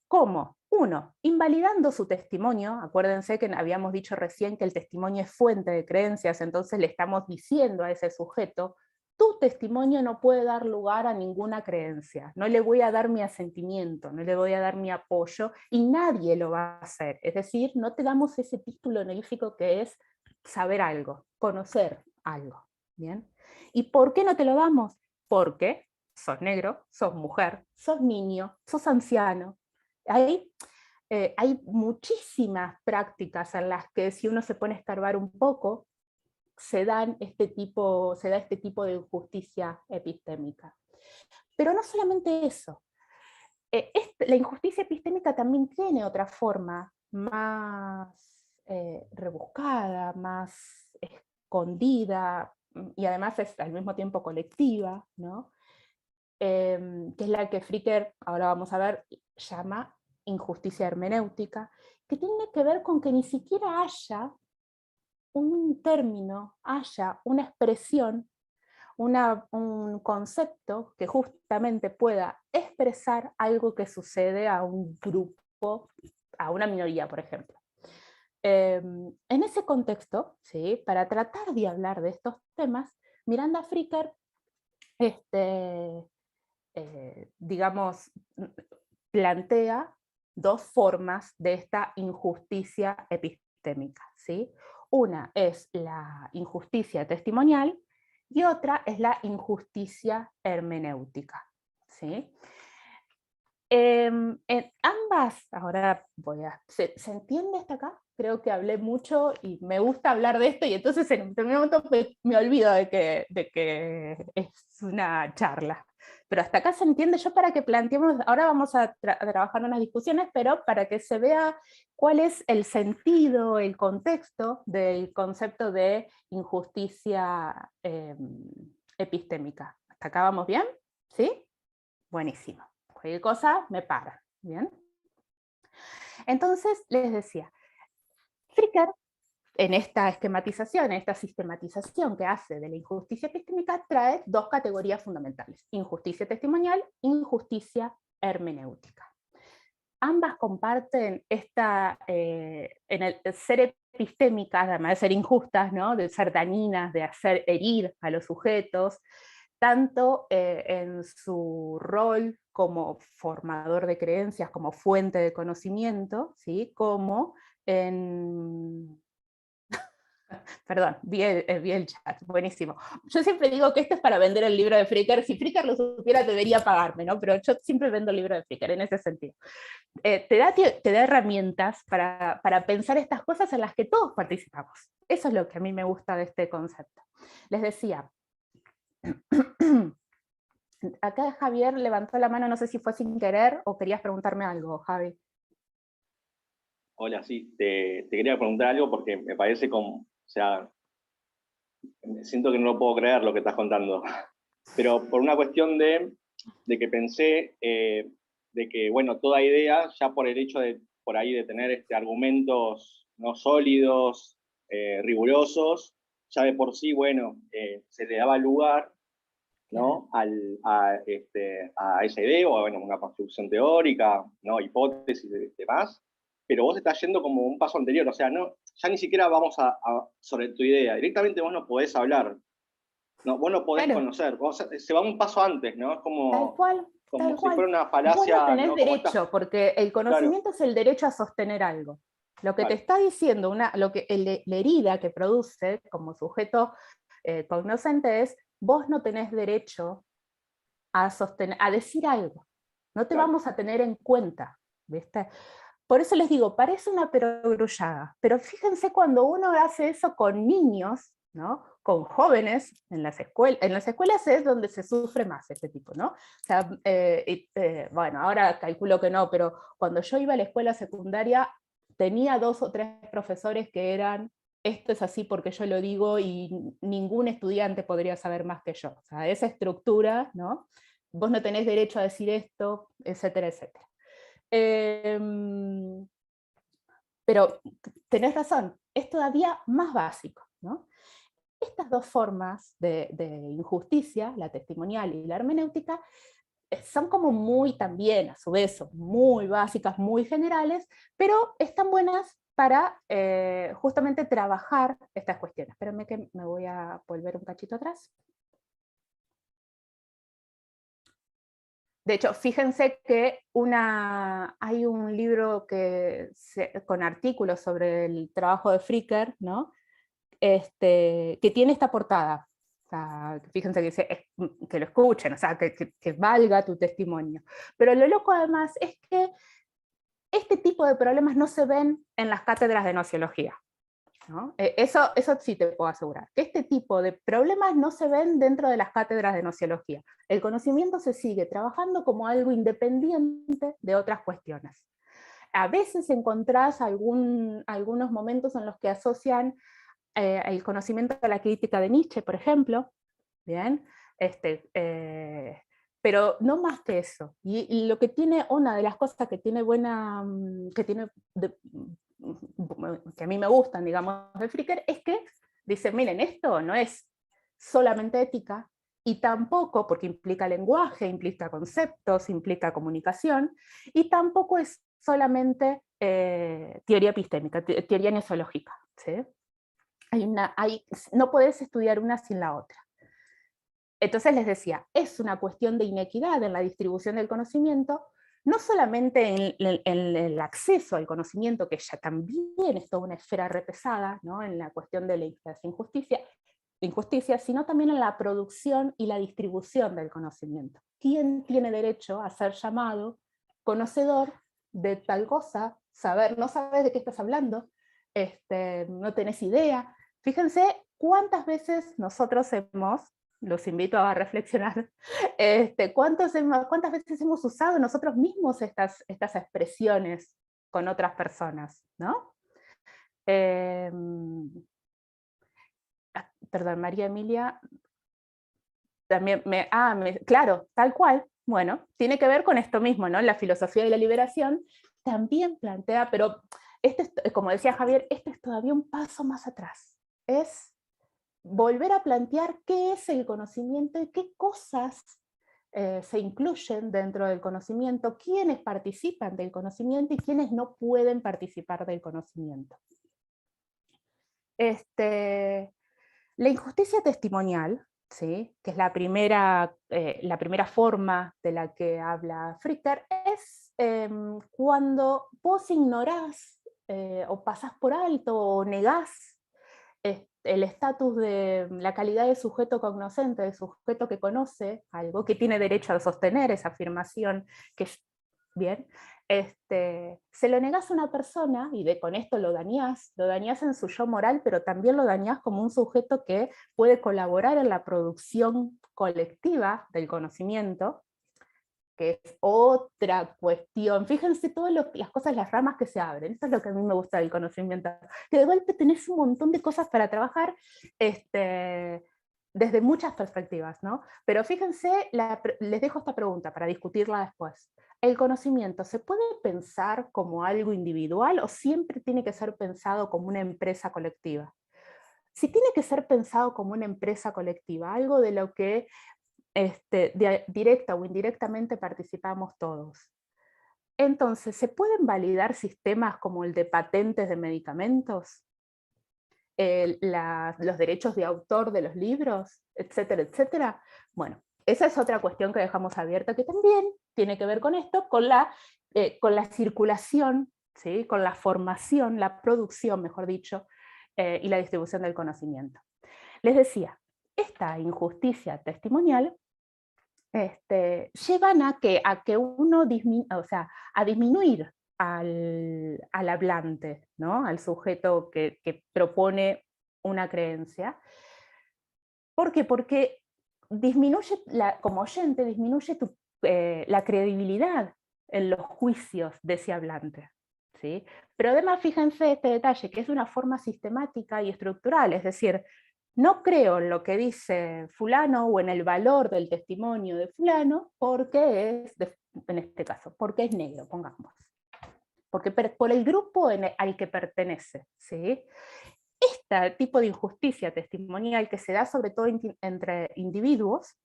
¿Cómo? Uno, invalidando su testimonio. Acuérdense que habíamos dicho recién que el testimonio es fuente de creencias, entonces le estamos diciendo a ese sujeto, tu testimonio no puede dar lugar a ninguna creencia, no le voy a dar mi asentimiento, no le voy a dar mi apoyo, y nadie lo va a hacer. Es decir, no te damos ese título honorífico que es saber algo, conocer algo. ¿Bien? ¿Y por qué no te lo damos? Porque sos negro, sos mujer, sos niño, sos anciano. Hay muchísimas prácticas en las que si uno se pone a escarbar un poco, se da este tipo de injusticia epistémica. Pero no solamente eso. La injusticia epistémica también tiene otra forma más rebuscada, más escondida, y además es al mismo tiempo colectiva, ¿no? Que es la que Fricker, ahora vamos a ver, llama injusticia hermenéutica, que tiene que ver con que ni siquiera haya un término, haya una expresión, un concepto que justamente pueda expresar algo que sucede a un grupo, a una minoría, por ejemplo. En ese contexto, ¿sí? Para tratar de hablar de estos temas, Miranda Fricker digamos, plantea dos formas de esta injusticia epistémica, ¿sí? Una es la injusticia testimonial y otra es la injusticia hermenéutica, ¿sí? En ambas, ahora ¿se entiende hasta acá? Creo que hablé mucho y me gusta hablar de esto, y entonces en un determinado momento me olvido de que es una charla. Pero hasta acá se entiende. Yo, para que planteemos, ahora vamos a trabajar en unas discusiones, pero para que se vea cuál es el sentido, el contexto del concepto de injusticia epistémica. ¿Hasta acá vamos bien? ¿Sí? Buenísimo. Cualquier cosa me para. ¿Bien? Entonces, les decía, Fricker, en esta esquematización, en esta sistematización que hace de la injusticia epistémica, trae dos categorías fundamentales: injusticia testimonial, injusticia hermenéutica. Ambas comparten en el ser epistémicas, además de ser injustas, ¿no? De ser dañinas, de hacer herir a los sujetos, tanto en su rol como formador de creencias, como fuente de conocimiento, ¿sí? Como en... Perdón, vi el chat, buenísimo. Yo siempre digo que esto es para vender el libro de Fricker. Si Fricker lo supiera, debería pagarme, ¿no? Pero yo siempre vendo el libro de Fricker en ese sentido. Te da herramientas para pensar estas cosas en las que todos participamos. Eso es lo que a mí me gusta de este concepto. Les decía, acá Javier levantó la mano, no sé si fue sin querer o querías preguntarme algo, Javi. Hola, sí, te quería preguntar algo porque me parece como, o sea, siento que no lo puedo creer lo que estás contando, pero por una cuestión de que pensé de que, bueno, toda idea, ya por el hecho de, por ahí, de tener argumentos no sólidos, rigurosos, ya de por sí, bueno, se le daba lugar, ¿no? a esa idea, o bueno, una construcción teórica, ¿no? Hipótesis y demás, pero vos estás yendo como un paso anterior, o sea, no, ya ni siquiera vamos sobre tu idea, directamente vos no podés hablar, no, vos no podés Claro, conocer, se va un paso antes, ¿no? Es tal como, cual, como tal si cual. fuera una Vos no falacia, tenés ¿no? Como esta, derecho, porque el claro, conocimiento es el derecho a sostener algo. Lo que te claro, está diciendo, la herida que produce como sujeto cognoscente es: vos no tenés derecho a decir algo. No te claro, vamos a tener en cuenta, ¿viste? Por eso les digo, parece una perogrullada, pero fíjense cuando uno hace eso con niños, ¿no? Con jóvenes, en las escuelas es donde se sufre más este tipo, ¿no? O sea, bueno, ahora calculo que no, pero cuando yo iba a la escuela secundaria tenía 2 o 3 profesores que eran: esto es así porque yo lo digo y ningún estudiante podría saber más que yo. O sea, esa estructura, ¿no? Vos no tenés derecho a decir esto, etcétera, etcétera. Pero tenés razón, es todavía más básico, ¿no? Estas dos formas de injusticia, la testimonial y la hermenéutica, son como muy también, a su vez, son muy básicas, muy generales, pero están buenas para justamente trabajar estas cuestiones. Espérenme que me voy a volver un cachito atrás. De hecho, fíjense que hay un libro con artículos sobre el trabajo de Fricker, ¿no? Que tiene esta portada. O sea, fíjense que dice que lo escuchen, o sea, que valga tu testimonio. Pero lo loco además es que este tipo de problemas no se ven en las cátedras de nociología, ¿no? Eso sí te puedo asegurar, que este tipo de problemas no se ven dentro de las cátedras de nociología. El conocimiento se sigue trabajando como algo independiente de otras cuestiones. A veces encontrás algunos momentos en los que asocian el conocimiento de la crítica de Nietzsche, por ejemplo, ¿bien? Pero no más que eso. Y lo que tiene, una de las cosas que tiene que a mí me gustan, digamos, de Fricker, es que dice, miren, esto no es solamente ética, y tampoco, porque implica lenguaje, implica conceptos, implica comunicación, y tampoco es solamente teoría epistémica, teoría gnoseológica, ¿sí? No podés estudiar una sin la otra. Entonces les decía, es una cuestión de inequidad en la distribución del conocimiento, no solamente en el acceso al conocimiento, que ya también es toda una esfera repesada, ¿no? En la cuestión de la injusticia, sino también en la producción y la distribución del conocimiento. ¿Quién tiene derecho a ser llamado conocedor de tal cosa? No sabes de qué estás hablando, no tenés idea. Fíjense cuántas veces nosotros los invito a reflexionar, cuántas veces hemos usado nosotros mismos estas expresiones con otras personas, ¿no? Perdón, María Emilia, también claro, tal cual, bueno, tiene que ver con esto mismo, ¿no? La filosofía de la liberación también plantea, pero como decía Javier, este es todavía un paso más atrás, es volver a plantear qué es el conocimiento y qué cosas se incluyen dentro del conocimiento, quiénes participan del conocimiento y quiénes no pueden participar del conocimiento. La injusticia testimonial, ¿sí? Que es la primera forma de la que habla Fricker, es cuando vos ignorás o pasás por alto o negás el estatus de la calidad de sujeto cognoscente, de sujeto que conoce algo, que tiene derecho a sostener esa afirmación, que es bien, se lo negás a una persona, y con esto lo dañás en su yo moral, pero también lo dañás como un sujeto que puede colaborar en la producción colectiva del conocimiento, que es otra cuestión. Fíjense todas las cosas, las ramas que se abren. Eso es lo que a mí me gusta del conocimiento. Que de golpe tenés un montón de cosas para trabajar desde muchas perspectivas, ¿no? Pero fíjense, les dejo esta pregunta para discutirla después. ¿El conocimiento se puede pensar como algo individual o siempre tiene que ser pensado como una empresa colectiva? Si tiene que ser pensado como una empresa colectiva, algo de lo que directa o indirectamente participamos todos. Entonces, ¿se pueden validar sistemas como el de patentes de medicamentos? Los derechos de autor de los libros, etcétera, etcétera. Bueno, esa es otra cuestión que dejamos abierta, que también tiene que ver con esto, con la circulación, ¿sí? Con la formación, la producción, mejor dicho, y la distribución del conocimiento. Les decía, esta injusticia testimonial llevan a que uno a disminuir al hablante, ¿no? Al sujeto que propone una creencia. ¿Por qué? Porque disminuye, como oyente, disminuye la credibilidad en los juicios de ese hablante, ¿sí? Pero además fíjense este detalle, que es de una forma sistemática y estructural, es decir, no creo en lo que dice fulano o en el valor del testimonio de fulano porque en este caso, porque es negro, pongamos. Porque por el grupo al que pertenece, ¿sí? este tipo de injusticia testimonial que se da sobre todo entre individuos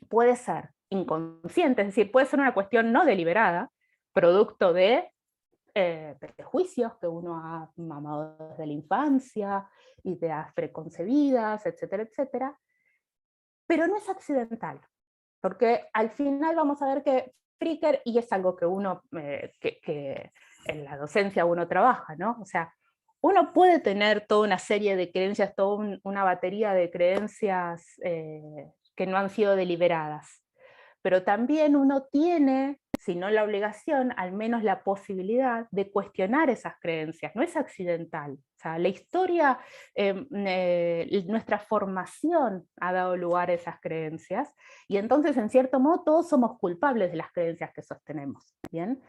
puede ser inconsciente, es decir, puede ser una cuestión no deliberada, producto de prejuicios que uno ha mamado desde la infancia, ideas preconcebidas, etcétera, etcétera, pero no es accidental, porque al final vamos a ver que Fricker, y es algo que uno, que en la docencia uno trabaja, ¿no? O sea, uno puede tener toda una serie de creencias, toda una batería de creencias que no han sido deliberadas, pero también uno tiene, si no la obligación, al menos la posibilidad de cuestionar esas creencias, no es accidental. O sea, la historia, nuestra formación ha dado lugar a esas creencias, y entonces en cierto modo todos somos culpables de las creencias que sostenemos. ¿Bien?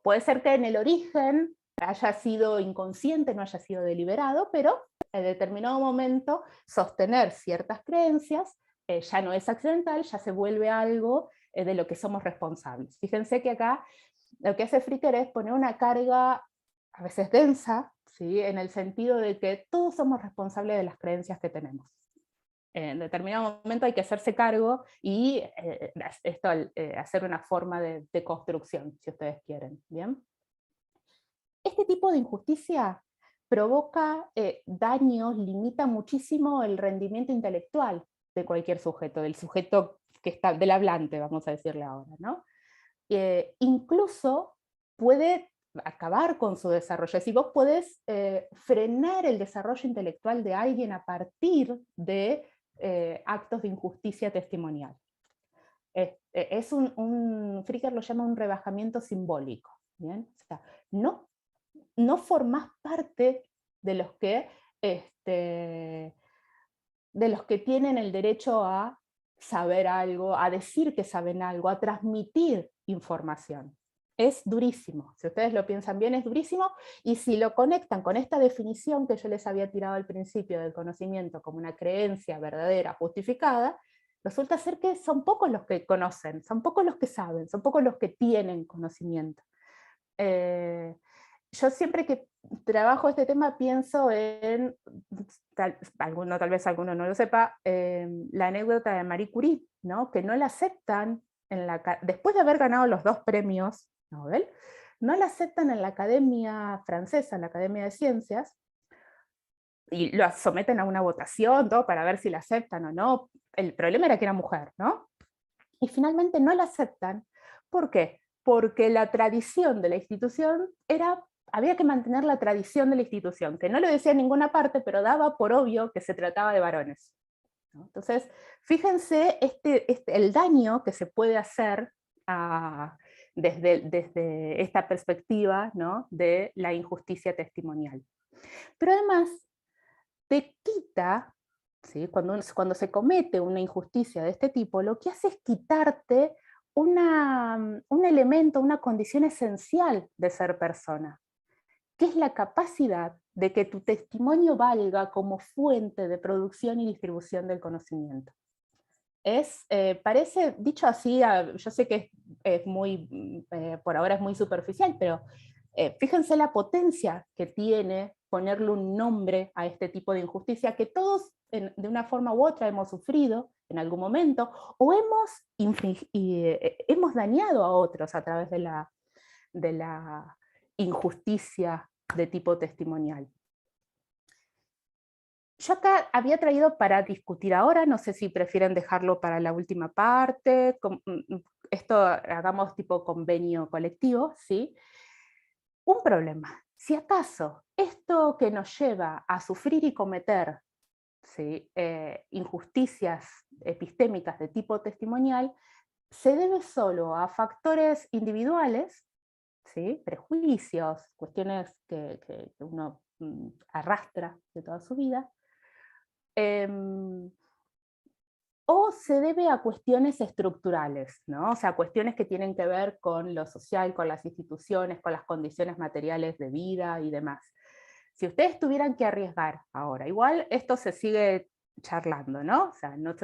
Puede ser que en el origen haya sido inconsciente, no haya sido deliberado, pero en determinado momento sostener ciertas creencias ya no es accidental, ya se vuelve algo de lo que somos responsables. Fíjense que acá lo que hace Fricker es poner una carga a veces densa, ¿sí? En el sentido de que todos somos responsables de las creencias que tenemos. En determinado momento hay que hacerse cargo y hacer una forma de construcción, si ustedes quieren. ¿Bien? Este tipo de injusticia provoca daños, limita muchísimo el rendimiento intelectual de cualquier sujeto, del sujeto que está, del hablante, vamos a decirle ahora, ¿no? Incluso puede acabar con su desarrollo. Es decir, vos podés frenar el desarrollo intelectual de alguien a partir de actos de injusticia testimonial. Fricker lo llama un rebajamiento simbólico. ¿Bien? O sea, no formás parte de los que tienen el derecho a saber algo, a decir que saben algo, a transmitir información. Es durísimo, si ustedes lo piensan bien es durísimo, y si lo conectan con esta definición que yo les había tirado al principio del conocimiento como una creencia verdadera, justificada, resulta ser que son pocos los que conocen, son pocos los que saben, son pocos los que tienen conocimiento. Yo siempre que trabajo este tema pienso en, tal vez alguno no lo sepa, la anécdota de Marie Curie, ¿no? Que no la aceptan, después de haber ganado los 2 premios Nobel, no la aceptan en la Academia Francesa, en la Academia de Ciencias, y lo someten a una votación, todo para ver si la aceptan o no. El problema era que era mujer, ¿no? Y finalmente no la aceptan. ¿Por qué? Porque la tradición de la institución había que mantener la tradición de la institución, que no lo decía en ninguna parte, pero daba por obvio que se trataba de varones. ¿No? Entonces, fíjense el daño que se puede hacer desde esta perspectiva, ¿no? De la injusticia testimonial. Pero además, te quita, ¿sí? Cuando se comete una injusticia de este tipo, lo que hace es quitarte un elemento, una condición esencial de ser persona, que es la capacidad de que tu testimonio valga como fuente de producción y distribución del conocimiento. Parece, dicho así, yo sé que es muy, por ahora es muy superficial, pero fíjense la potencia que tiene ponerle un nombre a este tipo de injusticia que todos de una forma u otra hemos sufrido en algún momento, o hemos dañado a otros a través de la injusticia de tipo testimonial. Yo acá había traído para discutir ahora, no sé si prefieren dejarlo para la última parte, esto hagamos tipo convenio colectivo, ¿sí? Un problema, si acaso esto que nos lleva a sufrir y cometer, ¿sí? Injusticias epistémicas de tipo testimonial, se debe solo a factores individuales, ¿sí? Prejuicios, cuestiones que uno arrastra de toda su vida, o se debe a cuestiones estructurales, ¿no? O sea, cuestiones que tienen que ver con lo social, con las instituciones, con las condiciones materiales de vida y demás. Si ustedes tuvieran que arriesgar ahora, igual esto se sigue charlando, ¿no? O sea, no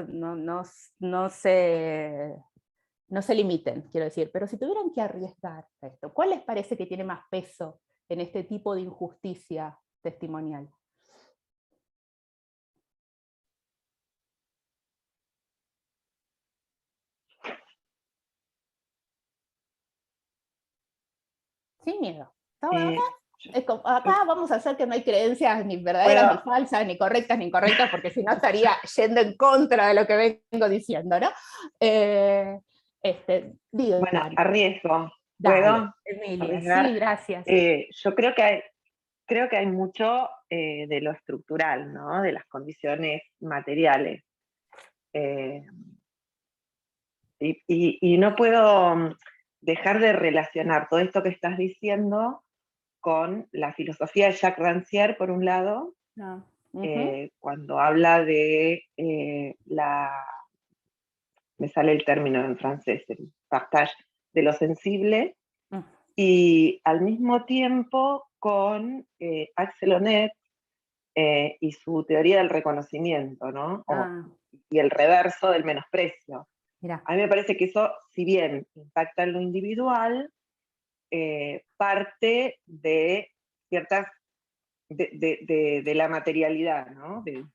se limiten, quiero decir, pero si tuvieran que arriesgar esto, ¿cuál les parece que tiene más peso en este tipo de injusticia testimonial? sin miedo. Eh, Acá vamos a hacer que no hay creencias ni verdaderas, ni falsas, ni correctas, ni incorrectas, porque si no estaría yendo en contra de lo que vengo diciendo, ¿no? Digo, bueno, arriesgo. dale, ¿Puedo Emilia, arriesgar? sí, gracias. Yo creo que hay mucho de lo estructural, ¿no? De las condiciones materiales. Y no puedo dejar de relacionar todo esto que estás diciendo con la filosofía de Jacques Rancière, por un lado, No. cuando habla de me sale el término en francés, el partage de lo sensible, y al mismo tiempo con Axel Honneth y su teoría del reconocimiento, ¿no? Y el reverso del menosprecio. Mirá. A mí me parece que eso, si bien impacta en lo individual, parte de ciertas, de la materialidad, ¿no? De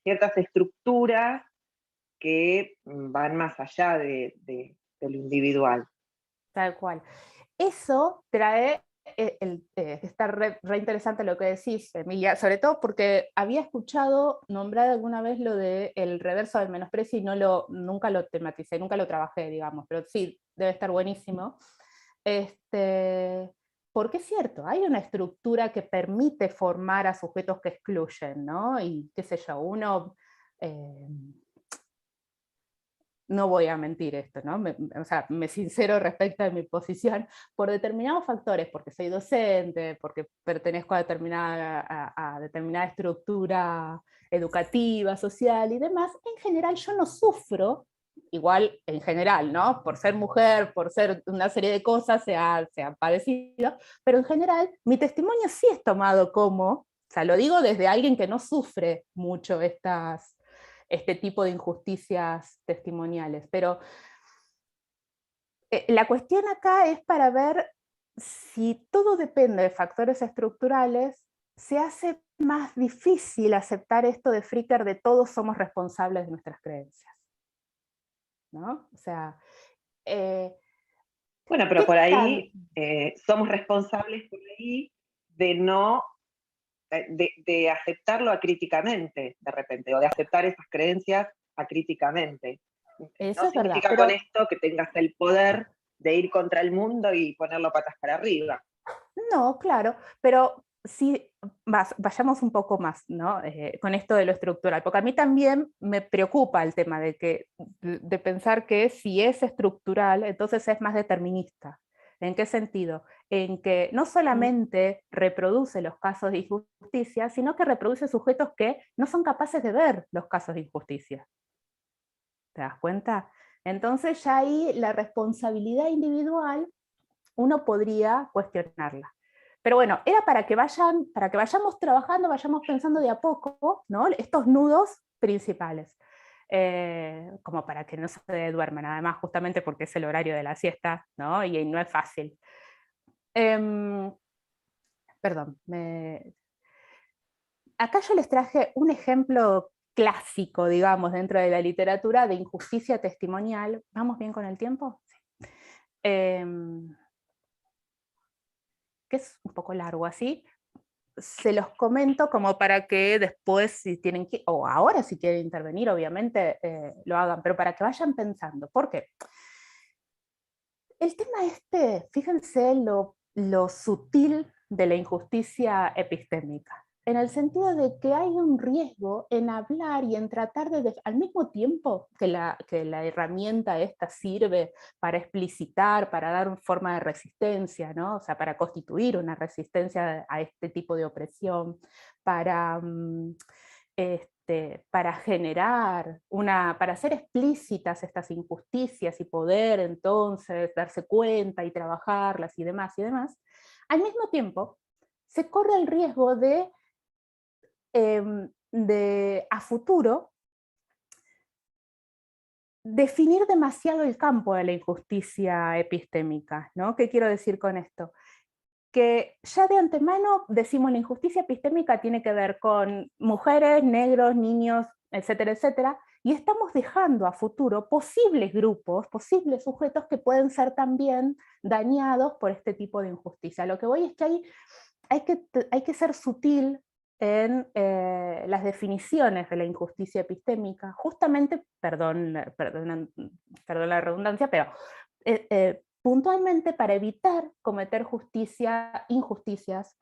ciertas estructuras que van más allá de lo individual. Tal cual. Eso trae, está re interesante lo que decís, Emilia, sobre todo porque había escuchado nombrar alguna vez lo del reverso del menosprecio y nunca lo tematicé, nunca lo trabajé, digamos, pero sí, debe estar buenísimo. Porque es cierto, hay una estructura que permite formar a sujetos que excluyen, ¿no? Y qué sé yo, uno... no voy a mentir esto, ¿no? O sea, me sincero respecto a mi posición, por determinados factores, porque soy docente, porque pertenezco a determinada estructura educativa, social y demás, en general yo no sufro, igual en general, ¿no? Por ser mujer, por ser una serie de cosas se ha padecido, pero en general mi testimonio sí es tomado como, o sea, lo digo desde alguien que no sufre mucho este tipo de injusticias testimoniales. Pero la cuestión acá es para ver si todo depende de factores estructurales, se hace más difícil aceptar esto de Fricker de todos somos responsables de nuestras creencias. ¿No? O sea... bueno, pero por ahí somos responsables por ahí de no de aceptarlo acríticamente de repente, o de aceptar esas creencias acríticamente. Eso no es verdad, significa pero... con esto que tengas el poder de ir contra el mundo y ponerlo patas para arriba. No, claro, pero sí, vayamos un poco más, ¿no? Con esto de lo estructural, porque a mí también me preocupa el tema de pensar que si es estructural, entonces es más determinista. ¿En qué sentido? En que no solamente reproduce los casos de injusticia, sino que reproduce sujetos que no son capaces de ver los casos de injusticia. ¿Te das cuenta? Entonces ya ahí la responsabilidad individual uno podría cuestionarla. Pero bueno, era para que vayamos trabajando, vayamos pensando de a poco, ¿no? Estos nudos principales, como para que no se duerman, además justamente porque es el horario de la siesta, ¿no? Y no es fácil. Perdón, acá yo les traje un ejemplo clásico, digamos, dentro de la literatura de injusticia testimonial. ¿Vamos bien con el tiempo? Sí. Que es un poco largo así, se los comento como para que después, si tienen que, o ahora si quieren intervenir, obviamente lo hagan, pero para que vayan pensando. ¿Por qué? El tema fíjense lo sutil de la injusticia epistémica, en el sentido de que hay un riesgo en hablar y en tratar de, al mismo tiempo que la herramienta esta sirve para explicitar, para dar forma de resistencia, ¿no? O sea, para constituir una resistencia a este tipo de opresión, para generar para hacer explícitas estas injusticias y poder entonces darse cuenta y trabajarlas y demás, al mismo tiempo se corre el riesgo de a futuro definir demasiado el campo de la injusticia epistémica, ¿no? ¿Qué quiero decir con esto? que ya de antemano decimos la injusticia epistémica tiene que ver con mujeres, negros, niños, etcétera, etcétera, y estamos dejando a futuro posibles grupos, posibles sujetos que pueden ser también dañados por este tipo de injusticia. Lo que voy es que hay que ser sutil en las definiciones de la injusticia epistémica, justamente, perdón la redundancia, pero puntualmente para evitar cometer injusticias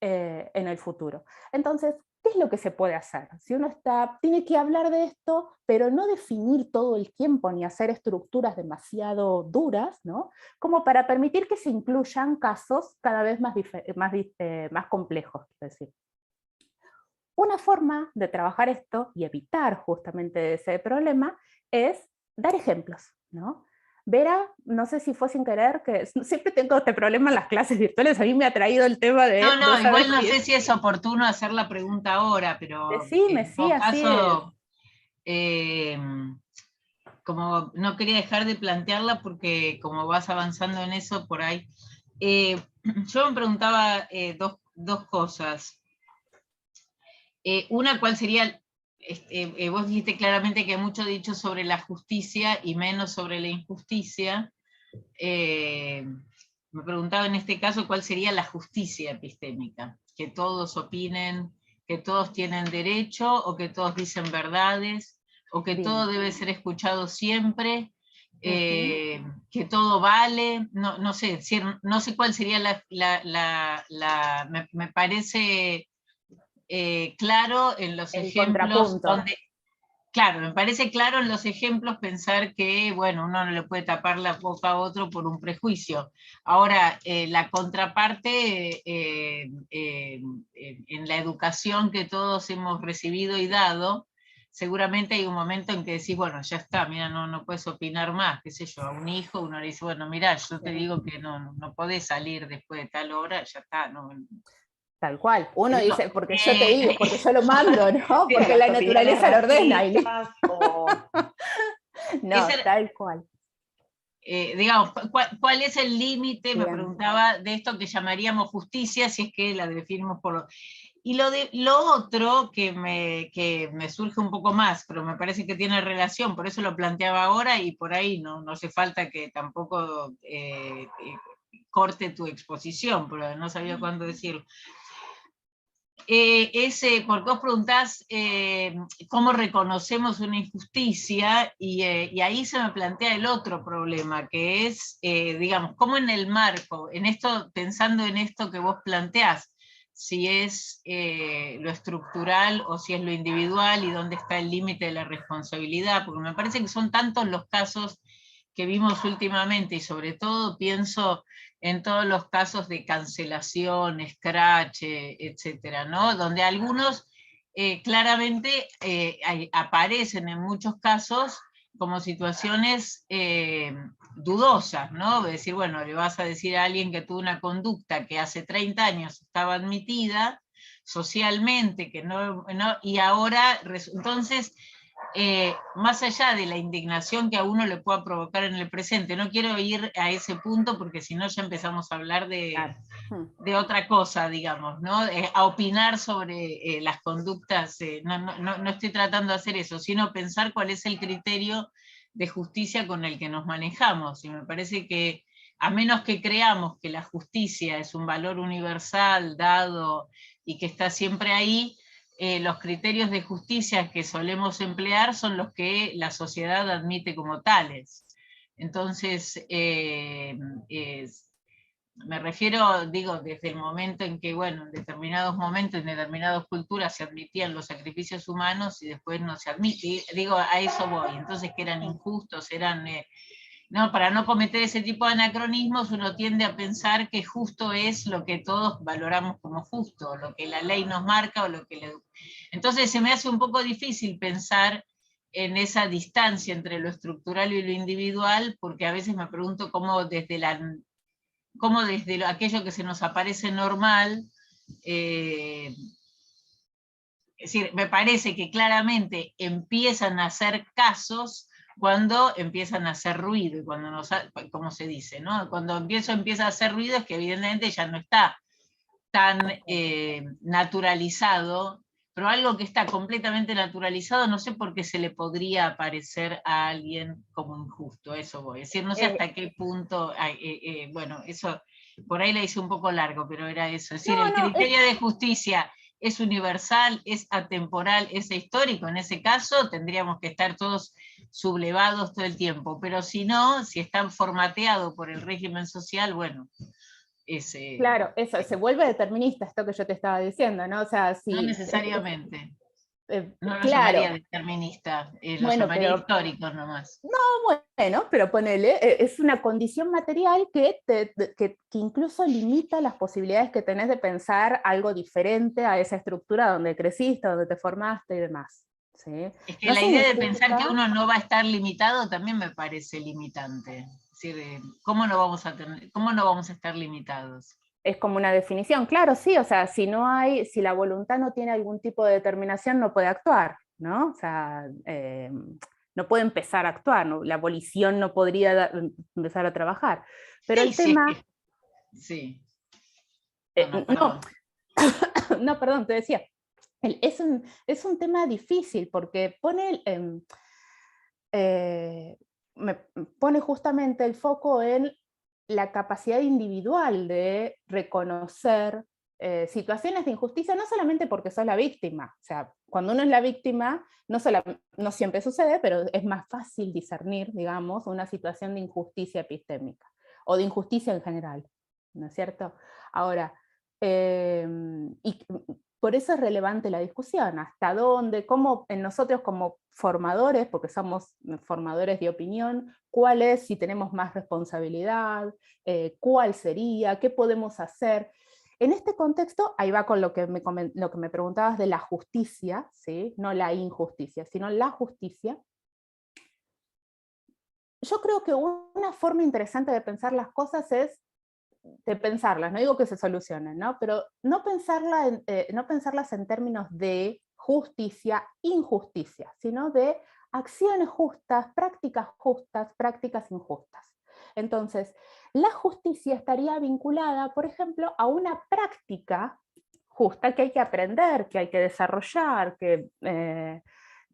en el futuro. Entonces, ¿qué es lo que se puede hacer? Si uno tiene que hablar de esto, pero no definir todo el tiempo ni hacer estructuras demasiado duras, ¿no? Como para permitir que se incluyan casos cada vez más complejos, es decir. Una forma de trabajar esto y evitar justamente ese problema es dar ejemplos, ¿no? Vera, no sé si fue sin querer, que siempre tengo este problema en las clases virtuales, a mí me ha traído el tema de... No, igual no sé si es oportuno hacer la pregunta ahora, pero decime, sí, así caso, como no quería dejar de plantearla porque como vas avanzando en eso por ahí, yo me preguntaba dos cosas. Una, ¿cuál sería? Vos dijiste claramente que hay mucho dicho sobre la justicia y menos sobre la injusticia. Me preguntaba en este caso cuál sería la justicia epistémica, que todos opinen, que todos tienen derecho, o que todos dicen verdades, o que todo debe ser escuchado siempre, que todo vale, no sé, no sé cuál sería me parece claro en los ejemplos donde... Claro, me parece claro en los ejemplos pensar que, bueno, uno no le puede tapar la boca a otro por un prejuicio. Ahora, la contraparte en la educación que todos hemos recibido y dado, seguramente hay un momento en que decís, bueno, ya está, mira, no puedes opinar más, qué sé yo, a un hijo uno le dice, bueno, mira, yo te digo que no podés salir después de tal hora, ya está, no. Tal cual, uno dice, porque yo te digo, porque yo lo mando, ¿no? Sí, porque la naturaleza lo ordena. No, tal cual. Digamos, ¿cuál es el límite, me preguntaba, de esto que llamaríamos justicia, si es que la definimos por... Y lo otro que me surge un poco más, pero me parece que tiene relación, por eso lo planteaba ahora, y por ahí no hace falta que tampoco corte tu exposición, pero no sabía cuándo decirlo. Porque vos preguntás cómo reconocemos una injusticia, y ahí se me plantea el otro problema, que es, digamos, cómo en el marco, pensando en esto que vos planteás, si es lo estructural o si es lo individual, y dónde está el límite de la responsabilidad, porque me parece que son tantos los casos que vimos últimamente, y sobre todo pienso en todos los casos de cancelación, scratch, etcétera, ¿no? Donde algunos claramente aparecen en muchos casos como situaciones dudosas, ¿no? Es decir, bueno, le vas a decir a alguien que tuvo una conducta que hace 30 años estaba admitida socialmente, y ahora, entonces, más allá de la indignación que a uno le pueda provocar en el presente, no quiero ir a ese punto porque si no ya empezamos a hablar de otra cosa, digamos, ¿no? A opinar sobre las conductas, no estoy tratando de hacer eso, sino pensar cuál es el criterio de justicia con el que nos manejamos, y me parece que a menos que creamos que la justicia es un valor universal, dado, y que está siempre ahí, los criterios de justicia que solemos emplear son los que la sociedad admite como tales. Entonces, me refiero, digo, desde el momento en que, bueno, en determinados momentos, en determinadas culturas se admitían los sacrificios humanos y después no se admite, digo, a eso voy. Entonces, que eran injustos, no, para no cometer ese tipo de anacronismos, uno tiende a pensar que justo es lo que todos valoramos como justo, lo que la ley nos marca, o lo que Entonces se me hace un poco difícil pensar en esa distancia entre lo estructural y lo individual, porque a veces me pregunto cómo desde aquello que se nos aparece normal, es decir, me parece que claramente empiezan a ser casos cuando empiezan a hacer ruido, y cuando como se dice, ¿no? Cuando empieza a hacer ruido es que evidentemente ya no está tan naturalizado, pero algo que está completamente naturalizado, no sé por qué se le podría parecer a alguien como injusto, eso voy a decir, no sé hasta qué punto, bueno, eso por ahí la hice un poco largo, pero era eso, es decir, el criterio de justicia es universal, es atemporal, es histórico, en ese caso tendríamos que estar todos sublevados todo el tiempo, pero si no, si están formateados por el régimen social, bueno, claro, eso, se vuelve determinista esto que yo te estaba diciendo, ¿no? O sea, si, no necesariamente. No lo claro, llamaría determinista, lo bueno, llamaría histórico nomás. No, bueno, pero ponele, es una condición material que incluso limita las posibilidades que tenés de pensar algo diferente a esa estructura donde creciste, donde te formaste y demás. ¿Sí? Es que No la idea de significa... pensar que uno no va a estar limitado también me parece limitante. Es decir, ¿cómo no vamos a estar limitados? Es como una definición, claro, sí, o sea, si la voluntad no tiene algún tipo de determinación, no puede actuar, ¿no? O sea, no puede empezar a actuar, ¿no? La abolición no podría empezar a trabajar. Pero sí, el tema... Sí. No, perdón, te decía, es un tema difícil porque me pone justamente el foco en la capacidad individual de reconocer situaciones de injusticia, no solamente porque sos la víctima, o sea, cuando uno es la víctima, no siempre sucede, pero es más fácil discernir, digamos, una situación de injusticia epistémica, o de injusticia en general, ¿no es cierto? Ahora, y por eso es relevante la discusión, hasta dónde, cómo en nosotros como formadores, porque somos formadores de opinión, cuál es, si tenemos más responsabilidad, cuál sería, qué podemos hacer. En este contexto, ahí va con lo que me preguntabas de la justicia, ¿sí? No la injusticia, sino la justicia. Yo creo que una forma interesante de pensar las cosas es de pensarlas, no digo que se solucionen, ¿no? Pero no pensarlas en términos de justicia, injusticia, sino de acciones justas, prácticas injustas. Entonces, la justicia estaría vinculada, por ejemplo, a una práctica justa que hay que aprender, que hay que desarrollar, que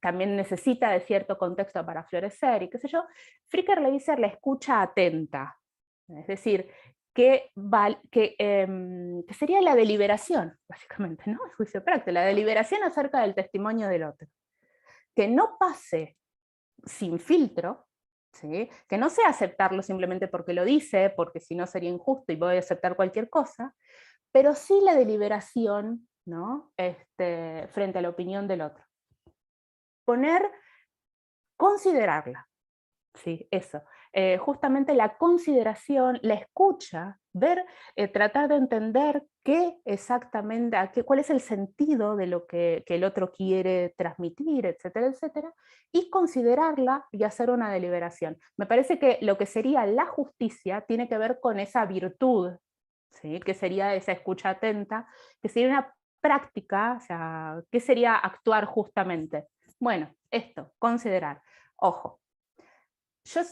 también necesita de cierto contexto para florecer, y qué sé yo. Fricker le dice la escucha atenta, es decir, que sería la deliberación, básicamente, ¿no? El juicio práctico, la deliberación acerca del testimonio del otro. Que no pase sin filtro, ¿sí? Que no sea aceptarlo simplemente porque lo dice, porque si no sería injusto y voy a aceptar cualquier cosa, pero sí la deliberación, ¿no? Frente a la opinión del otro. Considerarla, sí, eso. Justamente la consideración, la escucha, tratar de entender qué exactamente, cuál es el sentido de lo que el otro quiere transmitir, etcétera, etcétera, y considerarla y hacer una deliberación. Me parece que lo que sería la justicia tiene que ver con esa virtud, ¿sí? Que sería esa escucha atenta, que sería una práctica, o sea, ¿qué sería actuar justamente? Bueno, esto, considerar. Ojo, yo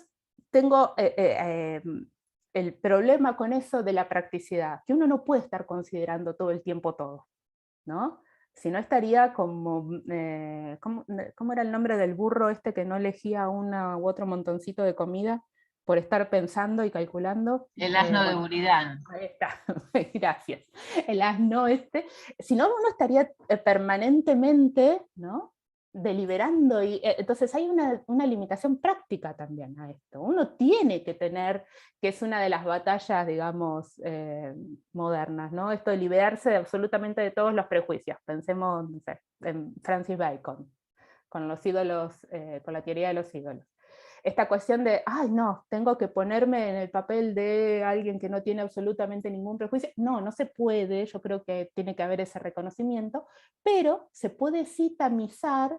tengo el problema con eso de la practicidad, que uno no puede estar considerando todo el tiempo todo, ¿no? Si no estaría como, ¿cómo era el nombre del burro este que no elegía una u otro montoncito de comida por estar pensando y calculando? El asno de Buridán. Ahí está, gracias. El asno si no uno estaría permanentemente, ¿no? Deliberando, y entonces hay una limitación práctica también a esto. Uno tiene que tener, que es una de las batallas, digamos, modernas, ¿no? Esto de liberarse absolutamente de todos los prejuicios. Pensemos, no sé, en Francis Bacon, con los ídolos, con la teoría de los ídolos. Esta cuestión de, ay no, tengo que ponerme en el papel de alguien que no tiene absolutamente ningún prejuicio. No, no se puede, yo creo que tiene que haber ese reconocimiento, pero se puede sí tamizar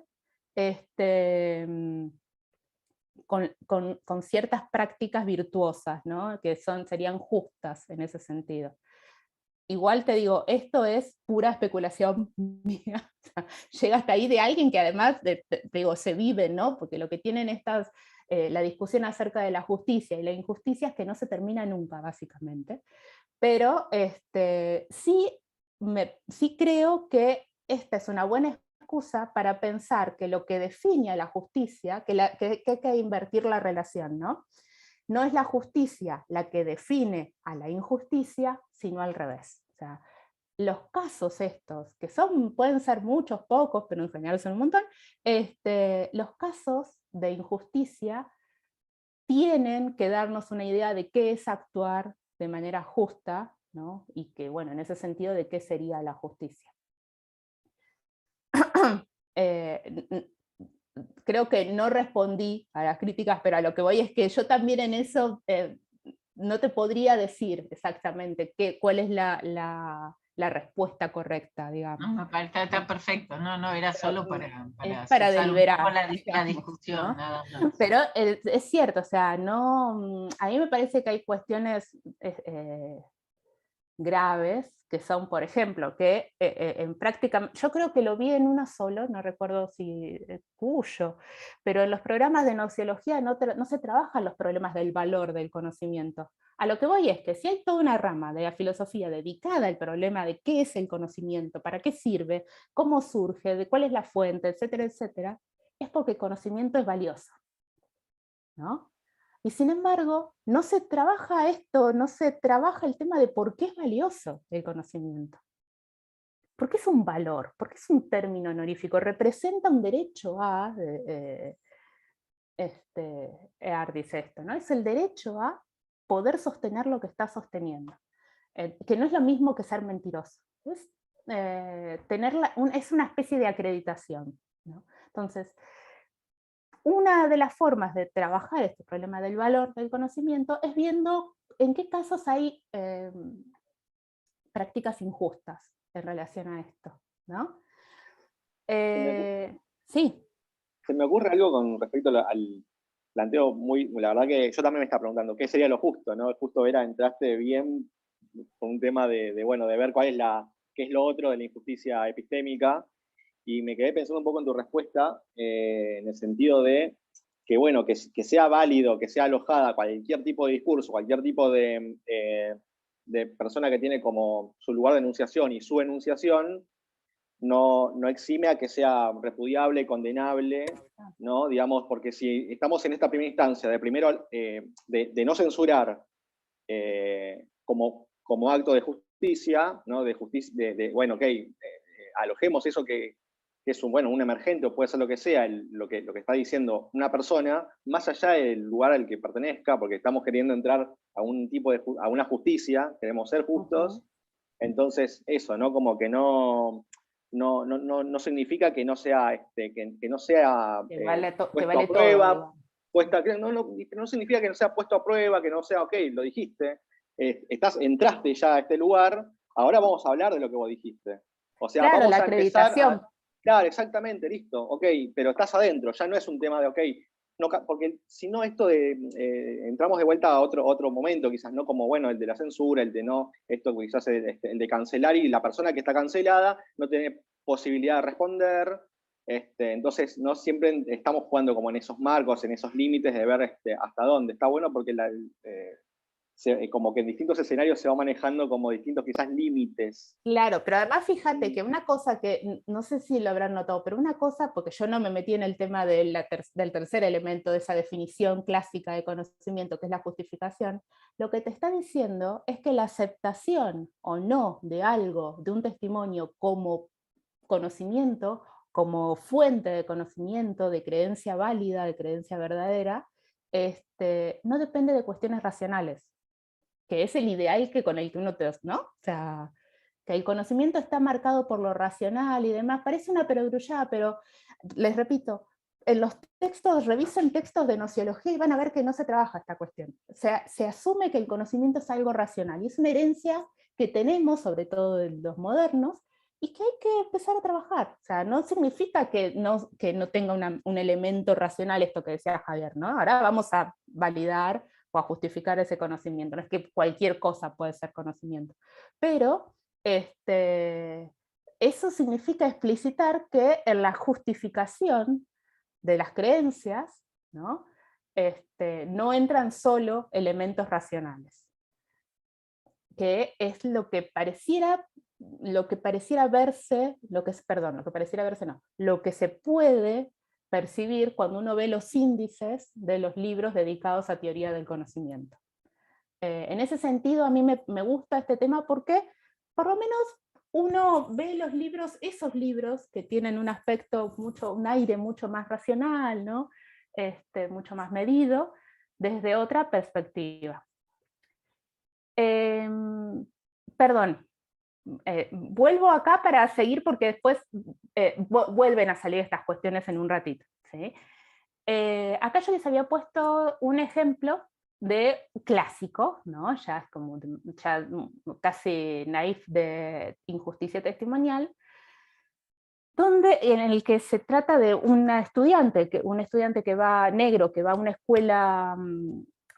con ciertas prácticas virtuosas, ¿no? Que serían justas en ese sentido. Igual te digo, esto es pura especulación mía. Llega hasta ahí de alguien que además, te digo, se vive, ¿no? Porque lo que tienen la discusión acerca de la justicia y la injusticia es que no se termina nunca, básicamente. Pero sí creo que esta es una buena excusa para pensar que lo que define a la justicia, que hay que invertir la relación, ¿no? No es la justicia la que define a la injusticia, sino al revés. O sea, los casos estos, que pueden ser muchos, pocos, pero en general son un montón, los casos de injusticia tienen que darnos una idea de qué es actuar de manera justa, ¿no? Y que, bueno, en ese sentido, de qué sería la justicia. Creo que no respondí a las críticas, pero a lo que voy es que yo también en eso no te podría decir exactamente cuál es la respuesta correcta, digamos. No, me parece, está perfecto, no, era solo para deliberar, un poco la discusión, ¿no? Nada más. Pero es cierto, o sea, a mí me parece que hay cuestiones graves, que son, por ejemplo, que en práctica, yo creo que lo vi en uno solo, no recuerdo si Cuyo, pero en los programas de nociología no se trabajan los problemas del valor del conocimiento. A lo que voy es que si hay toda una rama de la filosofía dedicada al problema de qué es el conocimiento, para qué sirve, cómo surge, de cuál es la fuente, etcétera, etcétera, es porque el conocimiento es valioso, ¿no? Y sin embargo, no se trabaja el tema de por qué es valioso el conocimiento. ¿Por qué es un valor? ¿Por qué es un término honorífico? Representa un derecho a, Ear dice esto, ¿no? Es el derecho a poder sostener lo que está sosteniendo. Que no es lo mismo que ser mentiroso. Es, es una especie de acreditación, ¿no? Entonces, una de las formas de trabajar este problema del valor del conocimiento es viendo en qué casos hay prácticas injustas en relación a esto, ¿no? Sí. Se me ocurre algo con respecto al planteo la verdad que yo también me estaba preguntando, ¿qué sería lo justo? ¿No? Justo entraste bien con un tema de ver qué es lo otro de la injusticia epistémica, y me quedé pensando un poco en tu respuesta, en el sentido de que, bueno, que sea válido, que sea alojada cualquier tipo de discurso, cualquier tipo de persona que tiene como su lugar de enunciación y su enunciación, no exime a que sea repudiable, condenable, ¿no? Digamos, porque si estamos en esta primera instancia de primero de no censurar como acto de justicia, ¿no? Bueno, ok, alojemos eso que es un emergente, o puede ser lo que sea, lo que está diciendo una persona, más allá del lugar al que pertenezca, porque estamos queriendo entrar a un tipo a una justicia, queremos ser justos, entonces eso, ¿no? Como que no significa que no sea, que no sea puesto a prueba, no significa que no sea puesto a prueba, que no sea, ok, lo dijiste, entraste ya a este lugar, ahora vamos a hablar de lo que vos dijiste. O sea, claro, vamos la a acreditación. empezar claro, exactamente, listo, ok, pero estás adentro, ya no es un tema de, ok, no, porque si no esto entramos de vuelta a otro momento, quizás, ¿no? Como, bueno, el de la censura, el de no, esto quizás el de cancelar, y la persona que está cancelada no tiene posibilidad de responder, entonces no siempre estamos jugando como en esos marcos, en esos límites de ver hasta dónde. Está bueno porque como que en distintos escenarios se va manejando como distintos quizás límites. Claro, pero además fíjate que una cosa que, no sé si lo habrán notado, pero una cosa, porque yo no me metí en el tema del tercer elemento de esa definición clásica de conocimiento, que es la justificación, lo que te está diciendo es que la aceptación o no de algo, de un testimonio como conocimiento, como fuente de conocimiento, de creencia válida, de creencia verdadera, no depende de cuestiones racionales, que es el ideal con el que uno ¿no? O sea, que el conocimiento está marcado por lo racional y demás, parece una perogrullada, pero les repito, en los textos, revisen textos de nociología y van a ver que no se trabaja esta cuestión. O sea, se asume que el conocimiento es algo racional, y es una herencia que tenemos, sobre todo de los modernos, y que hay que empezar a trabajar. O sea, no significa que no tenga un elemento racional, esto que decía Javier, ¿no? Ahora vamos a validar o a justificar ese conocimiento. No es que cualquier cosa puede ser conocimiento. Pero eso significa explicitar que en la justificación de las creencias, ¿no? no entran solo elementos racionales, que es lo que pareciera verse, lo que se puede percibir cuando uno ve los índices de los libros dedicados a teoría del conocimiento. En ese sentido a mí me gusta este tema porque por lo menos uno ve los libros, esos libros que tienen un aspecto, un aire mucho más racional, ¿no? Mucho más medido, desde otra perspectiva. Perdón, vuelvo acá para seguir porque después vuelven a salir estas cuestiones en un ratito, ¿sí? Acá yo les había puesto un ejemplo de clásico, ¿no? Ya es como ya casi naif de injusticia testimonial, en el que se trata de un estudiante que va negro, que va a una escuela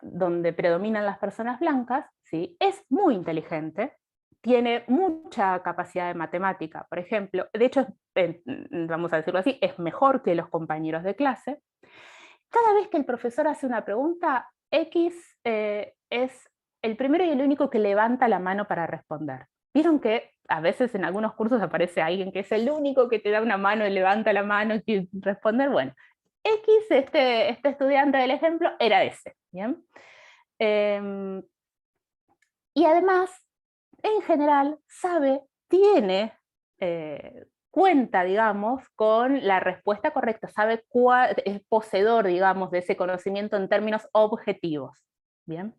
donde predominan las personas blancas, ¿sí? Es muy inteligente, tiene mucha capacidad de matemática, por ejemplo, de hecho, vamos a decirlo así, es mejor que los compañeros de clase. Cada vez que el profesor hace una pregunta, X es el primero y el único que levanta la mano para responder. ¿Vieron que a veces en algunos cursos aparece alguien que es el único que te da una mano y levanta la mano y quiere responder? Bueno, X, este estudiante del ejemplo, era ese. ¿Bien? Y además, en general, tiene cuenta, digamos, con la respuesta correcta, sabe cuál es poseedor, digamos, de ese conocimiento en términos objetivos. ¿Bien?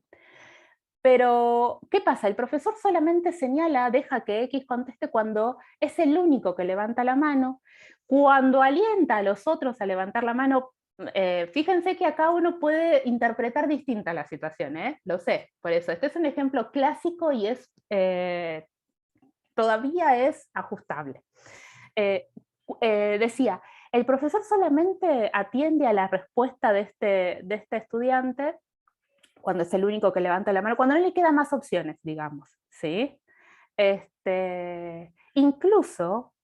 Pero, ¿qué pasa? El profesor solamente señala, deja que X conteste cuando es el único que levanta la mano, cuando alienta a los otros a levantar la mano. Fíjense que acá uno puede interpretar distinta la situación, lo sé, por eso este es un ejemplo clásico y todavía es ajustable. Decía, el profesor solamente atiende a la respuesta de este estudiante cuando es el único que levanta la mano, cuando no le quedan más opciones, digamos, ¿sí? Incluso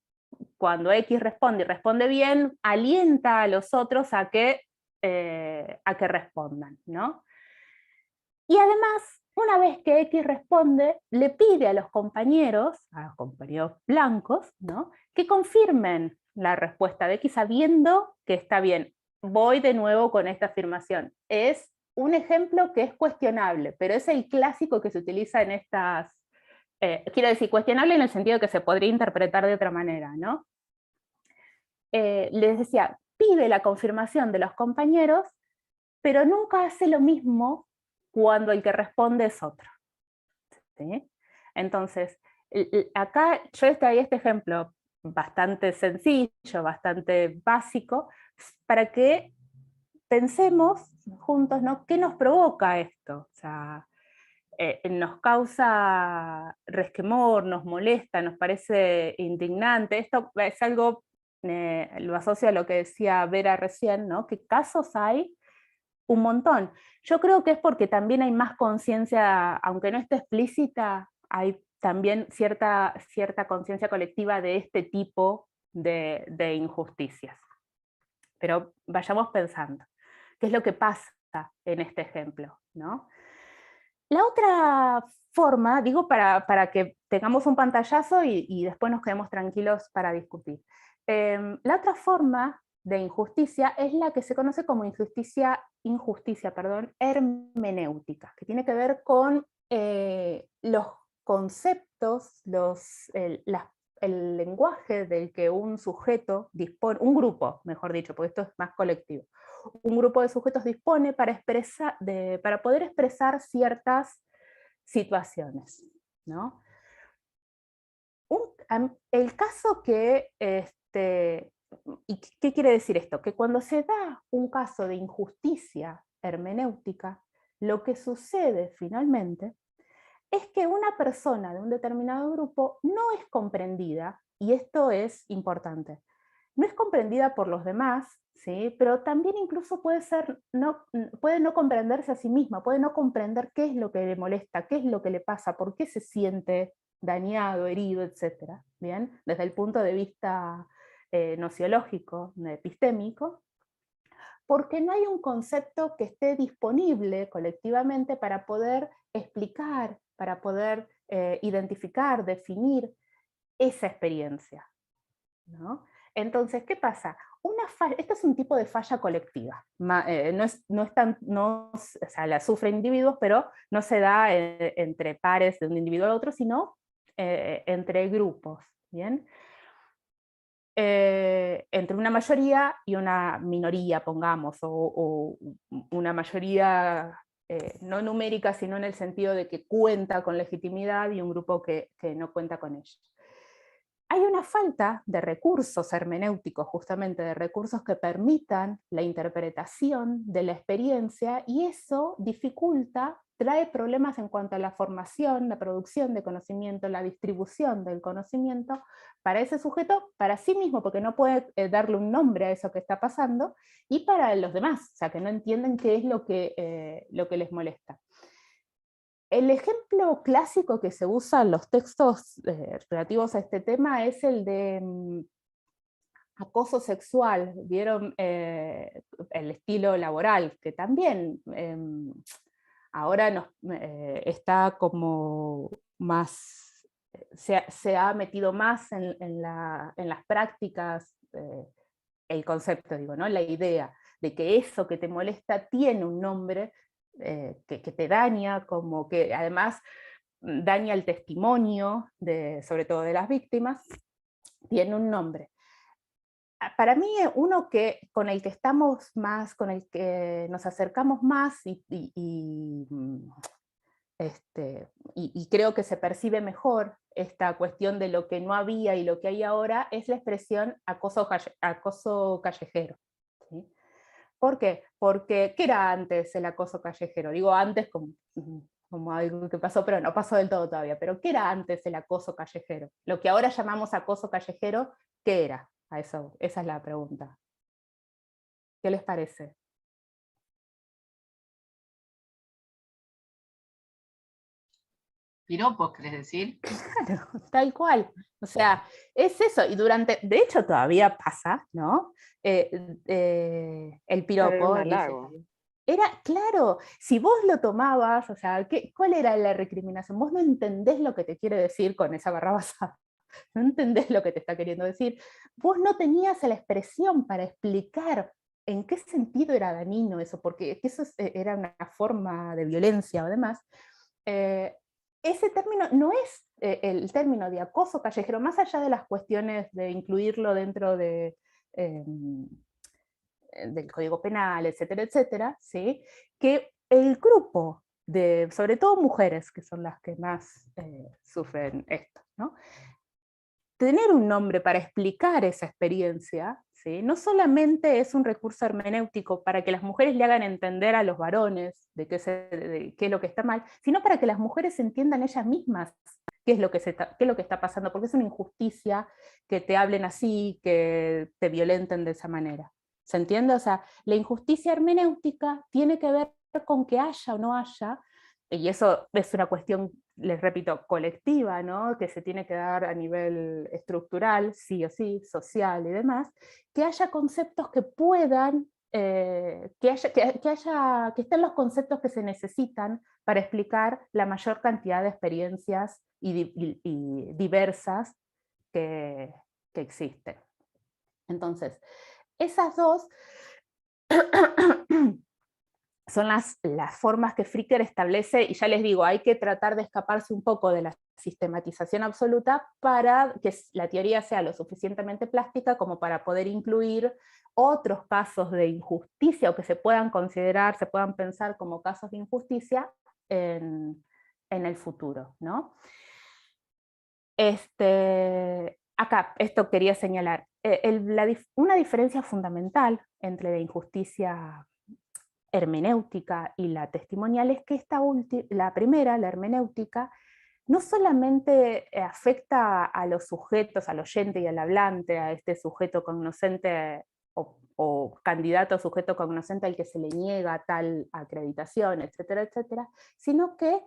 cuando X responde y responde bien, alienta a los otros a que respondan, ¿no? Y además, una vez que X responde, le pide a los compañeros blancos, ¿no? Que confirmen la respuesta de X sabiendo que está bien. Voy de nuevo con esta afirmación. Es un ejemplo que es cuestionable, pero es el clásico que se utiliza en estas... quiero decir, cuestionable en el sentido que se podría interpretar de otra manera, ¿no? Les decía, pide la confirmación de los compañeros, pero nunca hace lo mismo cuando el que responde es otro. ¿Sí? Entonces, acá yo traía este ejemplo bastante sencillo, bastante básico, para que pensemos juntos, ¿no? ¿Qué nos provoca esto? O sea, nos causa resquemor, nos molesta, nos parece indignante. Esto es algo, lo asocio a lo que decía Vera recién, ¿no? ¿Qué casos hay? Un montón. Yo creo que es porque también hay más conciencia, aunque no esté explícita, hay también cierta conciencia colectiva de este tipo de injusticias. Pero vayamos pensando, ¿qué es lo que pasa en este ejemplo? ¿No? La otra forma, digo para que tengamos un pantallazo y después nos quedemos tranquilos para discutir. La otra forma de injusticia es la que se conoce como injusticia hermenéutica, que tiene que ver con los conceptos, el lenguaje del que un sujeto dispone, un grupo, mejor dicho, porque esto es más colectivo, un grupo de sujetos dispone para poder expresar ciertas situaciones, ¿no? El caso que, ¿y qué quiere decir esto? Que cuando se da un caso de injusticia hermenéutica, lo que sucede finalmente es que una persona de un determinado grupo no es comprendida, y esto es importante, no es comprendida por los demás, ¿sí? Pero también incluso puede no comprenderse a sí misma, puede no comprender qué es lo que le molesta, qué es lo que le pasa, por qué se siente dañado, herido, etc. ¿Bien? Desde el punto de vista nociológico, epistémico, porque no hay un concepto que esté disponible colectivamente para poder explicar, para poder identificar, definir esa experiencia, ¿no? Entonces, ¿qué pasa? Esto es un tipo de falla colectiva, o sea, la sufren individuos, pero no se da entre pares de un individuo al otro, sino entre grupos, ¿bien? Entre una mayoría y una minoría, pongamos, o una mayoría no numérica, sino en el sentido de que cuenta con legitimidad y un grupo que no cuenta con ella. Hay una falta de recursos hermenéuticos, justamente de recursos que permitan la interpretación de la experiencia, y eso dificulta, trae problemas en cuanto a la formación, la producción de conocimiento, la distribución del conocimiento para ese sujeto, para sí mismo, porque no puede darle un nombre a eso que está pasando, y para los demás, o sea, que no entienden qué es lo que les molesta. El ejemplo clásico que se usa en los textos relativos a este tema es el de acoso sexual. ¿Vieron el estilo laboral? Que también ahora está como más, se ha metido más en las prácticas el concepto, digo, ¿no? La idea de que eso que te molesta tiene un nombre, que te daña, como que además daña el testimonio, sobre todo de las víctimas, tiene un nombre. Para mí, uno con el que estamos más, con el que nos acercamos más y creo que se percibe mejor esta cuestión de lo que no había y lo que hay ahora, es la expresión acoso callejero. ¿Sí? ¿Por qué? Porque, ¿qué era antes el acoso callejero? Digo antes como algo que pasó, pero no pasó del todo todavía. Pero ¿qué era antes el acoso callejero? Lo que ahora llamamos acoso callejero, ¿qué era? Esa es la pregunta. ¿Qué les parece? Piropos, ¿querés decir? Claro, tal cual. O sea, es eso. Y de hecho todavía pasa, ¿no? El piropo. Un halago. Era, claro, si vos lo tomabas, o sea, ¿cuál era la recriminación? Vos no entendés lo que te quiere decir con esa barra basada. No entendés lo que te está queriendo decir. Vos no tenías la expresión para explicar en qué sentido era dañino eso, porque eso era una forma de violencia o demás. Ese término no es el término de acoso callejero, más allá de las cuestiones de incluirlo dentro del Código Penal, etcétera, etcétera, ¿sí? Que el grupo de, sobre todo mujeres, que son las que más sufren esto, ¿no? Tener un nombre para explicar esa experiencia, ¿sí? No solamente es un recurso hermenéutico para que las mujeres le hagan entender a los varones de qué es lo que está mal, sino para que las mujeres entiendan ellas mismas qué es lo que está pasando, porque es una injusticia que te hablen así, que te violenten de esa manera. ¿Se entiende? O sea, la injusticia hermenéutica tiene que ver con que haya o no haya, y eso es una cuestión, les repito, colectiva, ¿no? Que se tiene que dar a nivel estructural, sí o sí, social y demás, que haya conceptos que puedan, que estén los conceptos que se necesitan para explicar la mayor cantidad de experiencias y diversas que existen. Entonces, esas dos son las formas que Fricker establece, y ya les digo, hay que tratar de escaparse un poco de la sistematización absoluta para que la teoría sea lo suficientemente plástica como para poder incluir otros casos de injusticia, o que se puedan considerar, se puedan pensar como casos de injusticia en el futuro, ¿no? Acá, esto quería señalar, una diferencia fundamental entre la injusticia hermenéutica y la testimonial es que la primera, la hermenéutica, no solamente afecta a los sujetos, al oyente y al hablante, a este sujeto cognoscente o candidato sujeto cognoscente al que se le niega tal acreditación, etcétera, etcétera, sino que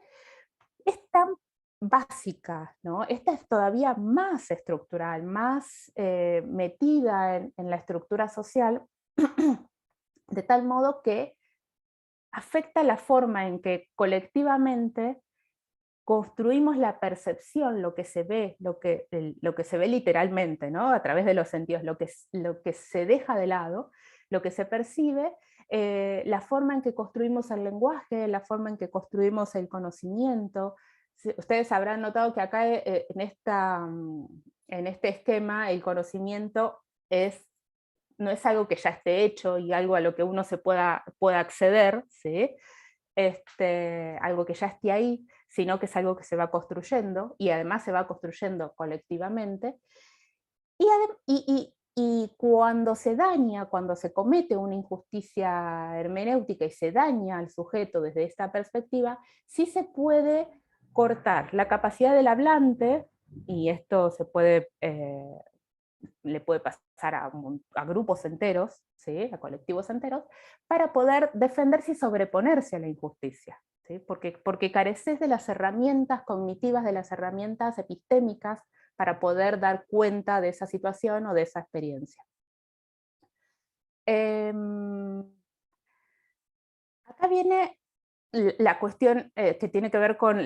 es tan básica, ¿no? Esta es todavía más estructural, más metida en la estructura social, de tal modo que afecta la forma en que colectivamente construimos la percepción, lo que se ve, lo que se ve literalmente, ¿no? A través de los sentidos, lo que se deja de lado, lo que se percibe, la forma en que construimos el lenguaje, la forma en que construimos el conocimiento. Ustedes habrán notado que acá en este esquema el conocimiento no es algo que ya esté hecho y algo a lo que uno se pueda acceder, ¿sí? Algo que ya esté ahí, sino que es algo que se va construyendo, y además se va construyendo colectivamente, y cuando se daña, cuando se comete una injusticia hermenéutica y se daña al sujeto desde esta perspectiva, sí se puede cortar la capacidad del hablante, y esto le puede pasar a grupos enteros, ¿sí? A colectivos enteros, para poder defenderse y sobreponerse a la injusticia, ¿sí? Porque careces de las herramientas cognitivas, de las herramientas epistémicas, para poder dar cuenta de esa situación o de esa experiencia. Acá viene la cuestión que tiene que ver con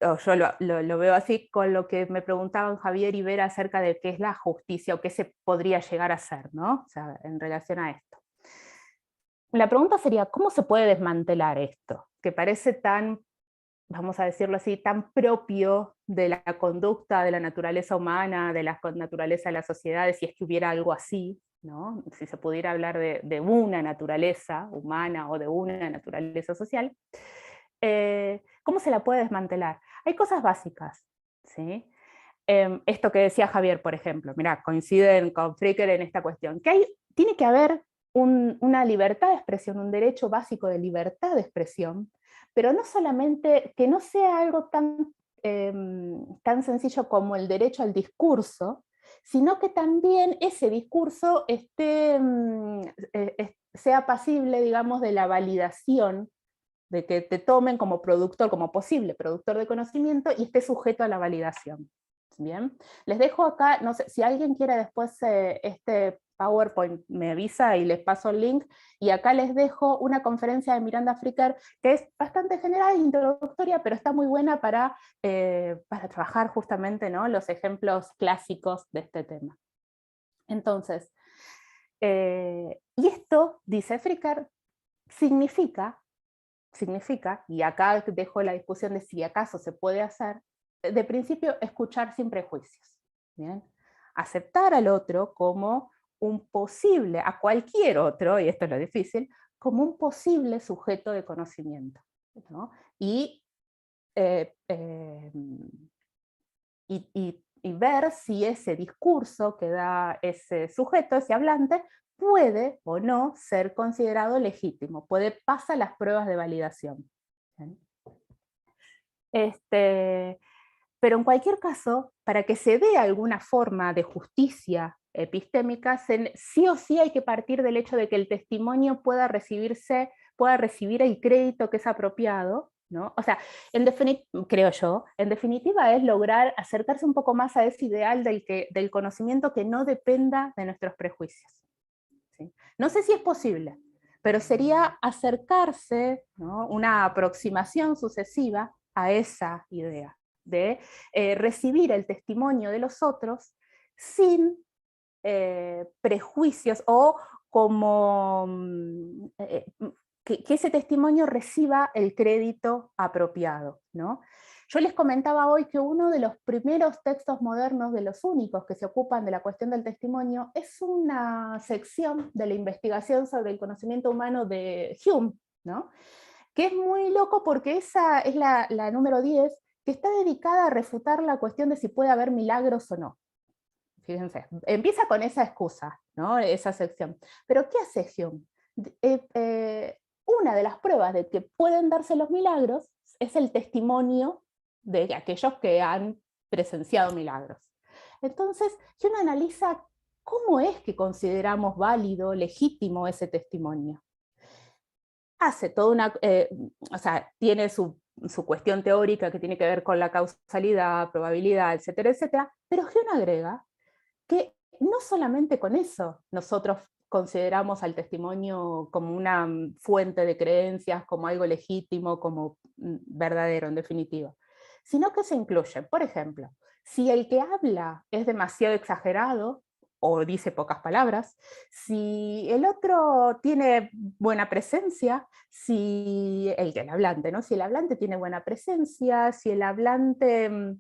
yo lo veo así, con lo que me preguntaban Javier y Vera acerca de qué es la justicia o qué se podría llegar a ser, ¿no? O sea, en relación a esto. La pregunta sería, ¿cómo se puede desmantelar esto? Que parece tan, vamos a decirlo así, tan propio de la conducta de la naturaleza humana, de la naturaleza de las sociedades, si es que hubiera algo así, ¿no? Si se pudiera hablar de una naturaleza humana o de una naturaleza social. ¿Cómo se la puede desmantelar? Hay cosas básicas, ¿sí? Esto que decía Javier, por ejemplo, mirá, coinciden con Fricker en esta cuestión, que tiene que haber una libertad de expresión, un derecho básico de libertad de expresión, pero no solamente, que no sea algo tan sencillo como el derecho al discurso, sino que también ese discurso sea pasible, digamos, de la validación, de que te tomen como productor, como posible productor de conocimiento, y esté sujeto a la validación. Bien, les dejo acá, no sé, si alguien quiere después este PowerPoint me avisa y les paso el link, y acá les dejo una conferencia de Miranda Fricker que es bastante general e introductoria, pero está muy buena para trabajar justamente, ¿no?, los ejemplos clásicos de este tema. Entonces, y esto, dice Fricker, significa, y acá dejo la discusión de si acaso se puede hacer, de principio, escuchar sin prejuicios. ¿Bien? Aceptar al otro como un posible, a cualquier otro, y esto es lo difícil, como un posible sujeto de conocimiento, ¿no? Y ver si ese discurso que da ese sujeto, ese hablante, puede o no ser considerado legítimo, pasa las pruebas de validación. Pero en cualquier caso, para que se dé alguna forma de justicia epistémica, sí o sí hay que partir del hecho de que el testimonio pueda recibir el crédito que es apropiado, ¿no? O sea, creo yo, en definitiva es lograr acercarse un poco más a ese ideal del conocimiento que no dependa de nuestros prejuicios. ¿Sí? No sé si es posible, pero sería acercarse, ¿no?, una aproximación sucesiva a esa idea de recibir el testimonio de los otros sin prejuicios, o como que ese testimonio reciba el crédito apropiado, ¿no? Yo les comentaba hoy que uno de los primeros textos modernos, de los únicos que se ocupan de la cuestión del testimonio, es una sección de la investigación sobre el conocimiento humano de Hume, ¿no?, que es muy loco porque esa es la número 10, que está dedicada a refutar la cuestión de si puede haber milagros o no. Fíjense, empieza con esa excusa, ¿no?, esa sección. Pero ¿qué hace Hume? Una de las pruebas de que pueden darse los milagros es el testimonio de aquellos que han presenciado milagros. Entonces, Hume analiza cómo es que consideramos válido, legítimo ese testimonio. Hace toda una, o sea, tiene su cuestión teórica que tiene que ver con la causalidad, probabilidad, etcétera, etcétera, pero Hume agrega que no solamente con eso nosotros consideramos al testimonio como una fuente de creencias, como algo legítimo, como verdadero en definitiva, sino que se incluye, por ejemplo, si el que habla es demasiado exagerado, o dice pocas palabras, si el otro tiene buena presencia, si el hablante, ¿no? Si el hablante tiene buena presencia, si el hablante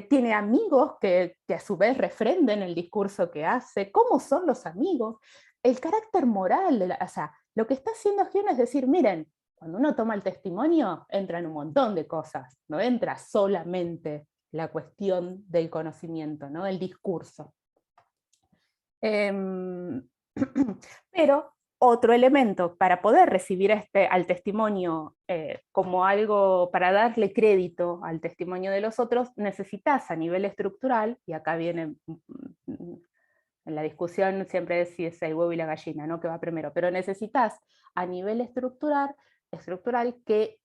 tiene amigos que a su vez refrenden el discurso que hace, cómo son los amigos, el carácter moral, o sea, lo que está haciendo Hume es decir, miren, cuando uno toma el testimonio, entran un montón de cosas, no entra solamente la cuestión del conocimiento, ¿no? Del discurso. Pero otro elemento para poder recibir al testimonio como algo, para darle crédito al testimonio de los otros, necesitas a nivel estructural, y acá viene en la discusión siempre es si es el huevo y la gallina, ¿no? Que va primero, pero necesitas a nivel estructural que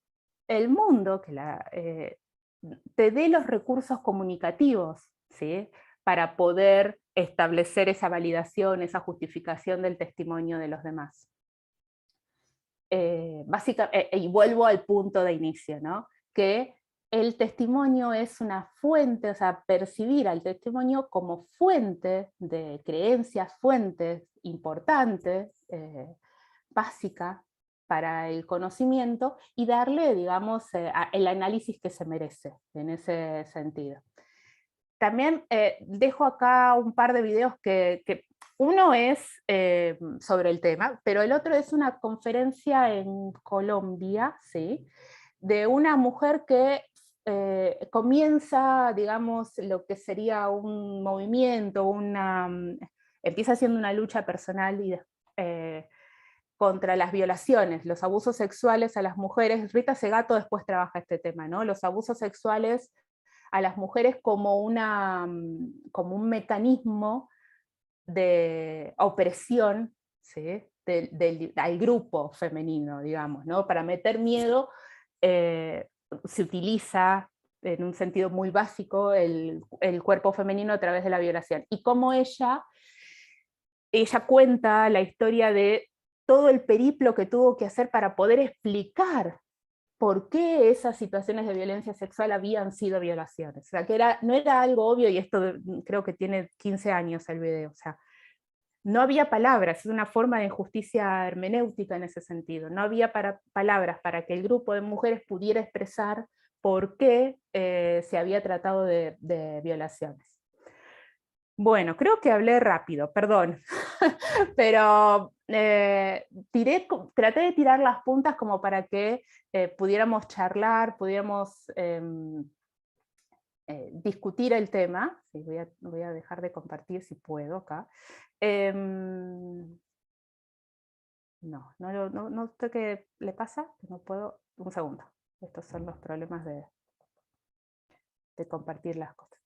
el mundo te dé los recursos comunicativos, ¿sí? Para poder establecer esa validación, esa justificación del testimonio de los demás. Y vuelvo al punto de inicio, ¿no? Que el testimonio es una fuente, o sea, percibir al testimonio como fuente de creencias, fuentes importantes, básica para el conocimiento, y darle, digamos, el análisis que se merece en ese sentido. También dejo acá un par de videos que uno es sobre el tema, pero el otro es una conferencia en Colombia, ¿sí? De una mujer que comienza, digamos, lo que sería un movimiento, empieza haciendo una lucha personal contra las violaciones, los abusos sexuales a las mujeres. Rita Segato después trabaja este tema, ¿no? Los abusos sexuales a las mujeres como un mecanismo de opresión, ¿sí? Al grupo femenino, digamos, ¿no? Para meter miedo se utiliza en un sentido muy básico el cuerpo femenino a través de la violación. Y cómo ella cuenta la historia de todo el periplo que tuvo que hacer para poder explicar por qué esas situaciones de violencia sexual habían sido violaciones. O sea, que no era algo obvio, y esto creo que tiene 15 años el video, o sea, no había palabras, es una forma de injusticia hermenéutica en ese sentido, no había palabras para que el grupo de mujeres pudiera expresar por qué se había tratado de violaciones. Bueno, creo que hablé rápido, perdón, pero traté de tirar las puntas como para que pudiéramos charlar, pudiéramos discutir el tema. Sí, voy a dejar de compartir si puedo acá. No sé qué le pasa, no puedo. Un segundo, estos son los problemas de compartir las cosas.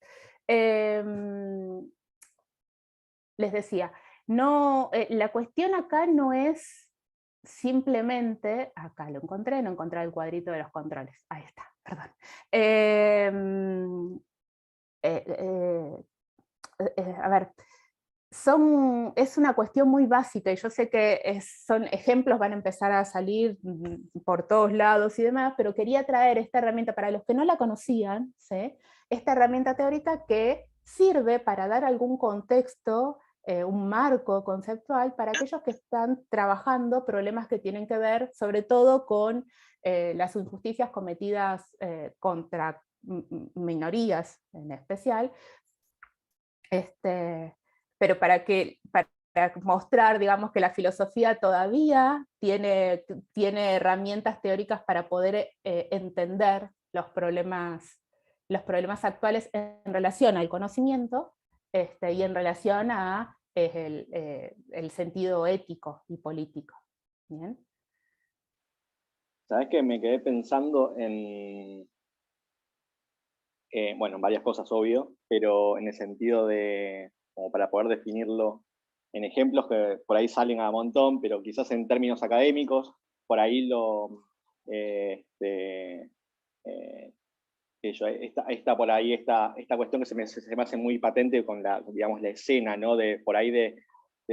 Les decía, la cuestión acá no es simplemente, acá lo encontré, no encontré el cuadrito de los controles, ahí está, perdón. A ver, es una cuestión muy básica, y yo sé que son ejemplos, van a empezar a salir por todos lados y demás, pero quería traer esta herramienta para los que no la conocían, ¿sí? Esta herramienta teórica que sirve para dar algún contexto, un marco conceptual para aquellos que están trabajando problemas que tienen que ver sobre todo con las injusticias cometidas contra minorías en especial, pero para mostrar, digamos, que la filosofía todavía tiene herramientas teóricas para poder entender los problemas actuales en relación al conocimiento y en relación a el sentido ético y político. ¿Bien? ¿Sabes qué? Me quedé pensando en varias cosas, obvio, pero en el sentido de, como para poder definirlo en ejemplos que por ahí salen a montón, pero quizás en términos académicos, por ahí está por ahí esta cuestión que se me hace muy patente con la escena, ¿no? De por ahí de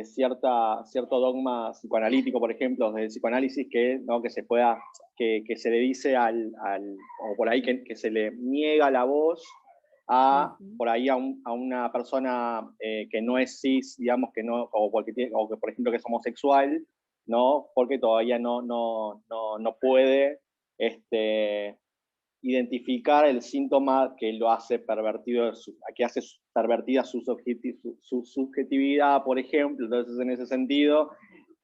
cierto dogma psicoanalítico, por ejemplo, del psicoanálisis, ¿no? que se pueda, que se le dice o por ahí que se le niega la voz por ahí a una persona que no es cis, digamos, que no, o que por ejemplo que es homosexual, ¿no? Porque todavía no puede identificar el síntoma que lo hace pervertido, que hace pervertida su subjetividad, por ejemplo. Entonces, en ese sentido,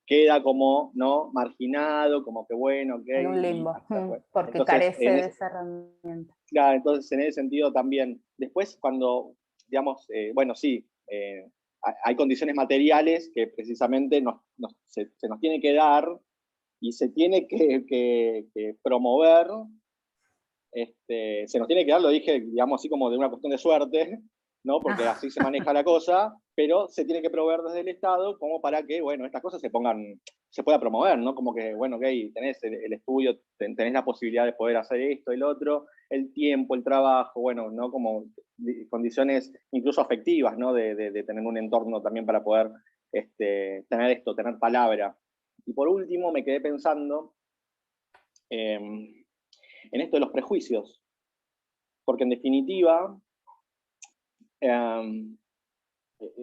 queda como, ¿no?, marginado, como que bueno, ok. En un limbo, porque entonces, carece de esa herramienta. Claro, entonces en ese sentido también. Después, cuando, digamos, bueno, sí, hay condiciones materiales que precisamente se nos tiene que dar y se tiene que promover. Se nos tiene que dar, lo dije, digamos, así como de una cuestión de suerte, ¿no? Porque así se maneja la cosa, pero se tiene que proveer desde el Estado como para que, bueno, estas cosas se pueda promover, ¿no? Como que, bueno, ok, tenés el estudio, tenés la posibilidad de poder hacer esto, el otro, el tiempo, el trabajo, bueno, ¿no? Como condiciones incluso afectivas, ¿no? De tener un entorno también para poder tener palabra. Y por último, me quedé pensando en esto de los prejuicios, porque en definitiva,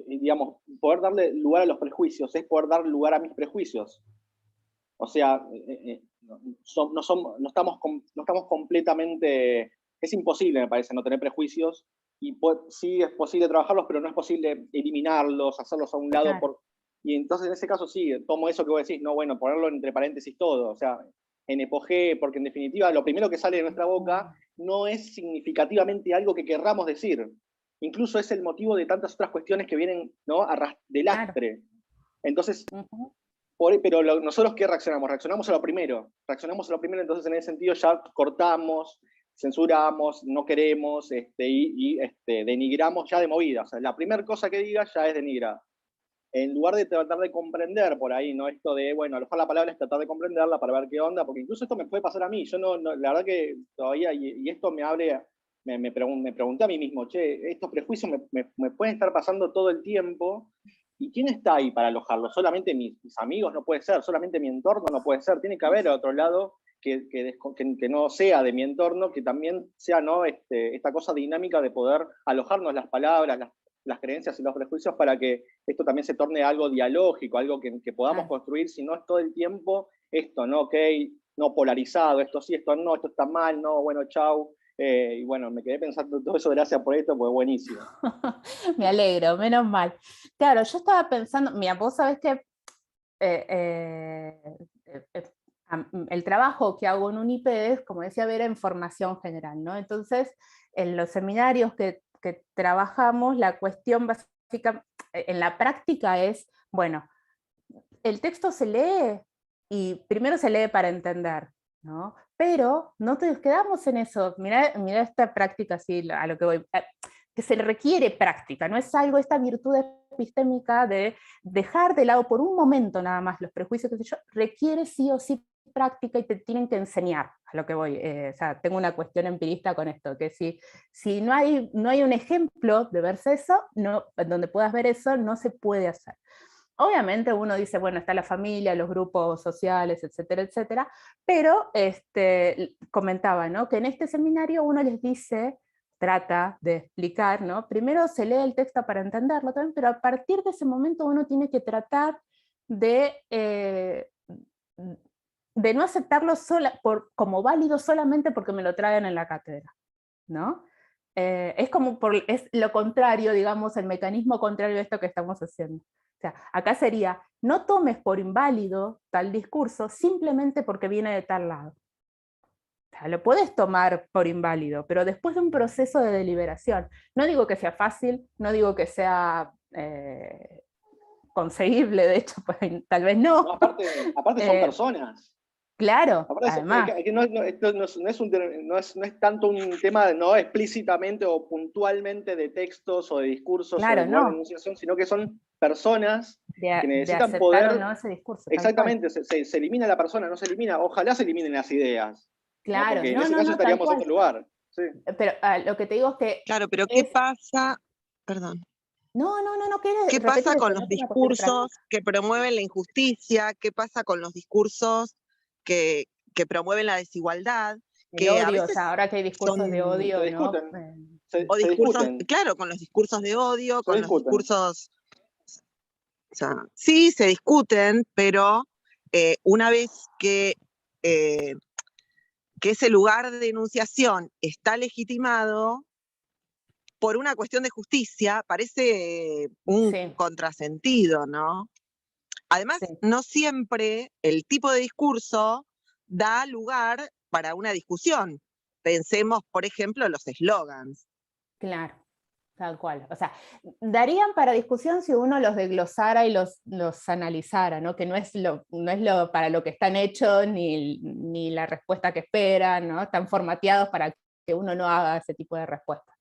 digamos, poder darle lugar a los prejuicios es poder dar lugar a mis prejuicios. O sea, no estamos completamente, es imposible, me parece, no tener prejuicios, y sí es posible trabajarlos, pero no es posible eliminarlos, hacerlos a un lado. Claro. Y entonces en ese caso sí, tomo eso que vos decís, no, bueno, ponerlo entre paréntesis todo, o sea, en epogé, porque en definitiva lo primero que sale de nuestra boca no es significativamente algo que querramos decir. Incluso es el motivo de tantas otras cuestiones que vienen, ¿no?, de lastre. Claro. Entonces, pero nosotros ¿qué reaccionamos? Reaccionamos a lo primero, entonces en ese sentido ya cortamos, censuramos, no queremos, y denigramos ya de movida. O sea, la primera cosa que diga ya es denigrada. En lugar de tratar de comprender por ahí, ¿no? Esto de, bueno, alojar la palabra es tratar de comprenderla para ver qué onda, porque incluso esto me puede pasar a mí. Yo la verdad que todavía, y esto me pregunté a mí mismo, che, estos prejuicios me pueden estar pasando todo el tiempo, ¿y quién está ahí para alojarlo? ¿Solamente mis amigos? No puede ser, ¿solamente mi entorno? No puede ser, tiene que haber a otro lado que no sea de mi entorno, que también sea, ¿no?, esta cosa dinámica de poder alojarnos las palabras, las creencias y los prejuicios para que esto también se torne algo dialógico, algo que podamos construir, si no es todo el tiempo esto, ¿no? Ok, no polarizado, esto sí, esto no, esto está mal, no, bueno, chau. Y bueno, me quedé pensando todo eso, gracias por esto, pues buenísimo. Me alegro, menos mal. Claro, yo estaba pensando, mira, vos sabés que el trabajo que hago en UNIPE es, como decía Vera, en formación general, ¿no? Entonces, en los seminarios que trabajamos, la cuestión básica en la práctica es, bueno, el texto se lee y primero se lee para entender, ¿no? Pero no nos quedamos en eso. Mirá esta práctica, así a lo que voy, que se requiere práctica, no es algo, esta virtud epistémica de dejar de lado por un momento nada más los prejuicios, qué sé yo, requiere sí o sí práctica y te tienen que enseñar, a lo que voy. O sea, tengo una cuestión empirista con esto, que si no hay un ejemplo de verse eso, donde puedas ver eso, no se puede hacer. Obviamente uno dice, bueno, está la familia, los grupos sociales, etcétera, etcétera, pero comentaba, ¿no?, que en este seminario uno les dice, trata de explicar, ¿no? Primero se lee el texto para entenderlo también, pero a partir de ese momento uno tiene que tratar de no aceptarlo como válido solamente porque me lo traen en la cátedra, ¿no? Es lo contrario, digamos, el mecanismo contrario de esto que estamos haciendo. O sea, acá sería, no tomes por inválido tal discurso simplemente porque viene de tal lado. O sea, lo puedes tomar por inválido, pero después de un proceso de deliberación. No digo que sea fácil, no digo que sea conseguible, de hecho, pues, tal vez no. No, aparte son personas. Claro, aparte además. Esto no es tanto un tema no explícitamente o puntualmente de textos o de discursos, claro, o de enunciación, sino que son personas que necesitan de poder. O no ese discurso, exactamente, se elimina la persona, no se elimina. Ojalá se eliminen las ideas. Claro, ¿no? Porque en ese caso estaríamos en otro lugar. Sí. Pero lo que te digo es que... Claro, pero ¿qué pasa? Perdón. ¿Qué pasa con los discursos que promueven la injusticia? ¿Qué pasa con los discursos que promueven la desigualdad? El odio, o sea, ahora que hay discursos de odio, se ¿no? discuten. O discursos, claro, con los discursos de odio, con los discursos... O sea, sí, se discuten, pero una vez que ese lugar de enunciación está legitimado, por una cuestión de justicia, parece un contrasentido, ¿no? Además, no siempre el tipo de discurso da lugar para una discusión. Pensemos, por ejemplo, los eslogans. Claro, tal cual. O sea, darían para discusión si uno los desglosara y los analizara, ¿no? Que no es para lo que están hechos, ni la respuesta que esperan, ¿no? Están formateados para que uno no haga ese tipo de respuestas.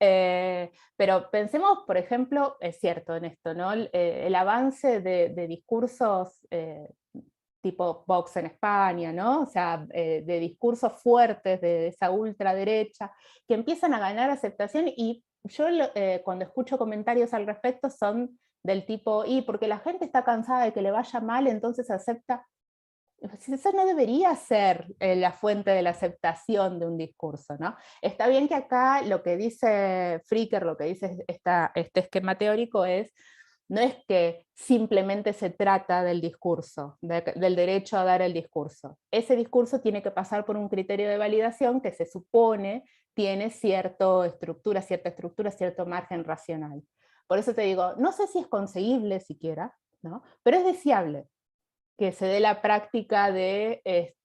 Pero pensemos, por ejemplo, es cierto en esto, ¿no? El avance de discursos tipo Vox en España, ¿no? O sea, de discursos fuertes de esa ultraderecha, que empiezan a ganar aceptación, y yo cuando escucho comentarios al respecto son del tipo, y porque la gente está cansada de que le vaya mal, entonces acepta. Esa no debería ser la fuente de la aceptación de un discurso, ¿no? Está bien que acá lo que dice Fricker, lo que dice este esquema teórico no es que simplemente se trata del discurso, del derecho a dar el discurso. Ese discurso tiene que pasar por un criterio de validación que se supone tiene cierta estructura, cierto margen racional. Por eso te digo, no sé si es conseguible siquiera, ¿no? Pero es deseable que se dé la práctica de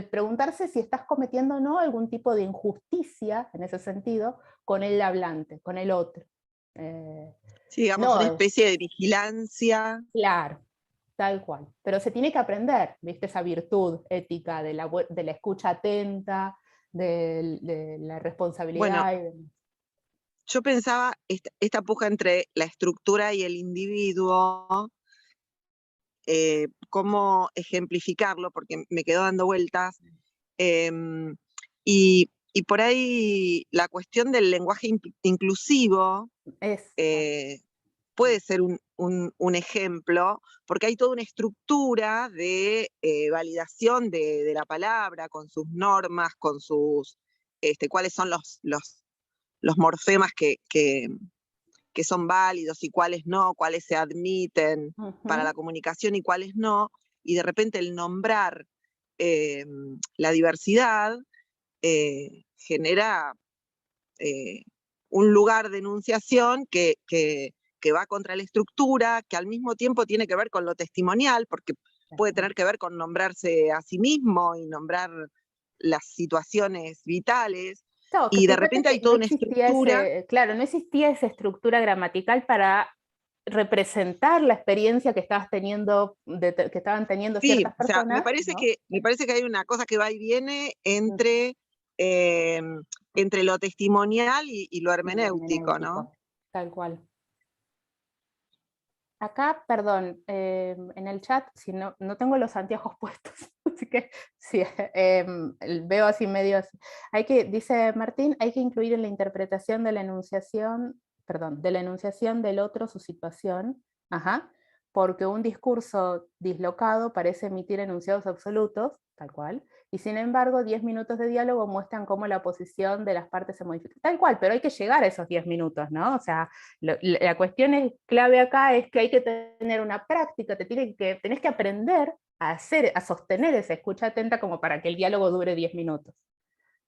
preguntarse si estás cometiendo o no algún tipo de injusticia, en ese sentido, con el hablante, con el otro. Sí, digamos, una especie de vigilancia. Claro, tal cual. Pero se tiene que aprender, ¿viste? Esa virtud ética de la escucha atenta, de la responsabilidad. Bueno, yo pensaba esta puja entre la estructura y el individuo, cómo ejemplificarlo, porque me quedo dando vueltas, y por ahí la cuestión del lenguaje inclusivo puede ser un ejemplo, porque hay toda una estructura de validación de la palabra, con sus normas, con sus cuáles son los morfemas que son válidos y cuáles no, cuáles se admiten para la comunicación y cuáles no, y de repente el nombrar la diversidad genera un lugar de enunciación que va contra la estructura, que al mismo tiempo tiene que ver con lo testimonial, porque puede tener que ver con nombrarse a sí mismo y nombrar las situaciones vitales. Claro, y de repente hay toda una estructura. Claro, no existía esa estructura gramatical para representar la experiencia que estaban teniendo ciertas personas. O sea, me parece que hay una cosa que va y viene entre lo testimonial y lo hermenéutico, ¿no? Tal cual. Acá, perdón, en el chat, si no tengo los anteojos puestos, así que sí, veo así medio así. Dice Martín, hay que incluir en la interpretación de la enunciación, del otro su situación, porque un discurso dislocado parece emitir enunciados absolutos, tal cual, y sin embargo 10 minutos de diálogo muestran cómo la posición de las partes se modifica, tal cual, pero hay que llegar a esos 10 minutos, ¿no? O sea, la cuestión clave acá es que hay que tener una práctica, tenés que aprender a sostener esa escucha atenta como para que el diálogo dure 10 minutos.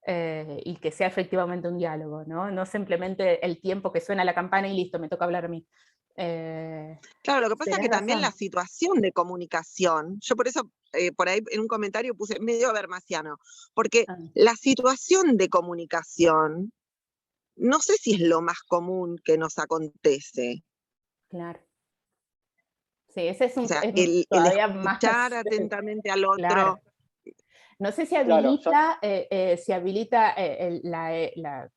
Y que sea efectivamente un diálogo, ¿no? No simplemente el tiempo que suena la campana y listo, me toca hablar a mí. Claro, lo que pasa es que también la situación de comunicación, yo por eso por ahí en un comentario puse medio habermasiano, porque la situación de comunicación no sé si es lo más común que nos acontece. Claro. Sí, ese es el más escuchar atentamente al otro. Claro. No sé si habilita,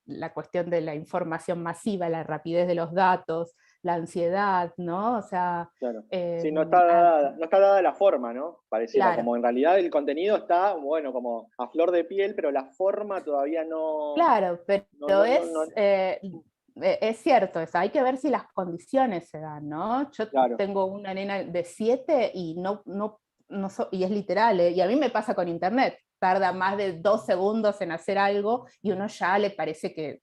la cuestión de la información masiva, la rapidez de los datos, la ansiedad, ¿no? O sea... Claro. Sí, no está dada la forma, ¿no? Pareciera, claro. Como en realidad el contenido está, bueno, como a flor de piel, pero la forma todavía no... Claro, pero es cierto eso, hay que ver si las condiciones se dan, ¿no? Yo Claro. tengo una nena de 7 y y es literal, y a mí me pasa con internet, tarda más de 2 segundos en hacer algo y uno ya le parece que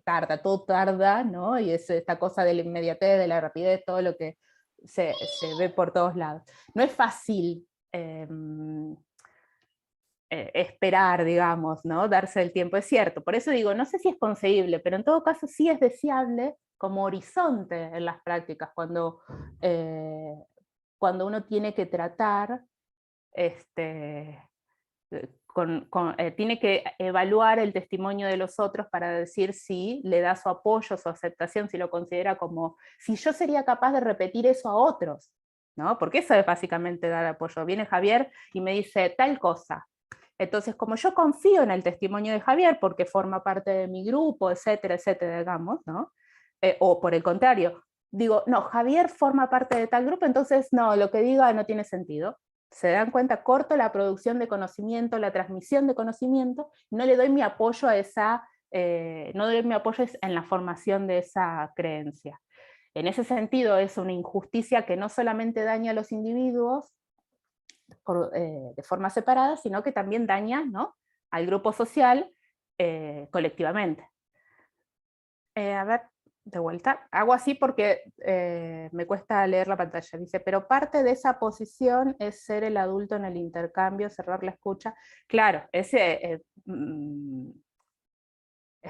tarda, todo tarda, ¿no? Y es esta cosa de la inmediatez, de la rapidez, todo lo que se ve por todos lados. No es fácil esperar, digamos, ¿no? Darse el tiempo, es cierto. Por eso digo, no sé si es concebible, pero en todo caso sí es deseable como horizonte en las prácticas, cuando uno tiene que tratar, tiene que evaluar el testimonio de los otros para decir si le da su apoyo, su aceptación, si lo considera como, si yo sería capaz de repetir eso a otros, ¿no? Porque eso es básicamente dar apoyo. Viene Javier y me dice tal cosa. Entonces, como yo confío en el testimonio de Javier, porque forma parte de mi grupo, etcétera, etcétera, digamos, ¿no? O por el contrario, digo, no, Javier forma parte de tal grupo, entonces no, lo que diga no tiene sentido. Se dan cuenta, corto la producción de conocimiento, la transmisión de conocimiento, no le doy mi apoyo a esa, no doy mi apoyo en la formación de esa creencia. En ese sentido es una injusticia que no solamente daña a los individuos de forma separada, sino que también daña, ¿no?, al grupo social colectivamente. A ver, de vuelta, hago así porque me cuesta leer la pantalla. Dice, pero parte de esa posición es ser el adulto en el intercambio, cerrar la escucha. Claro, ese es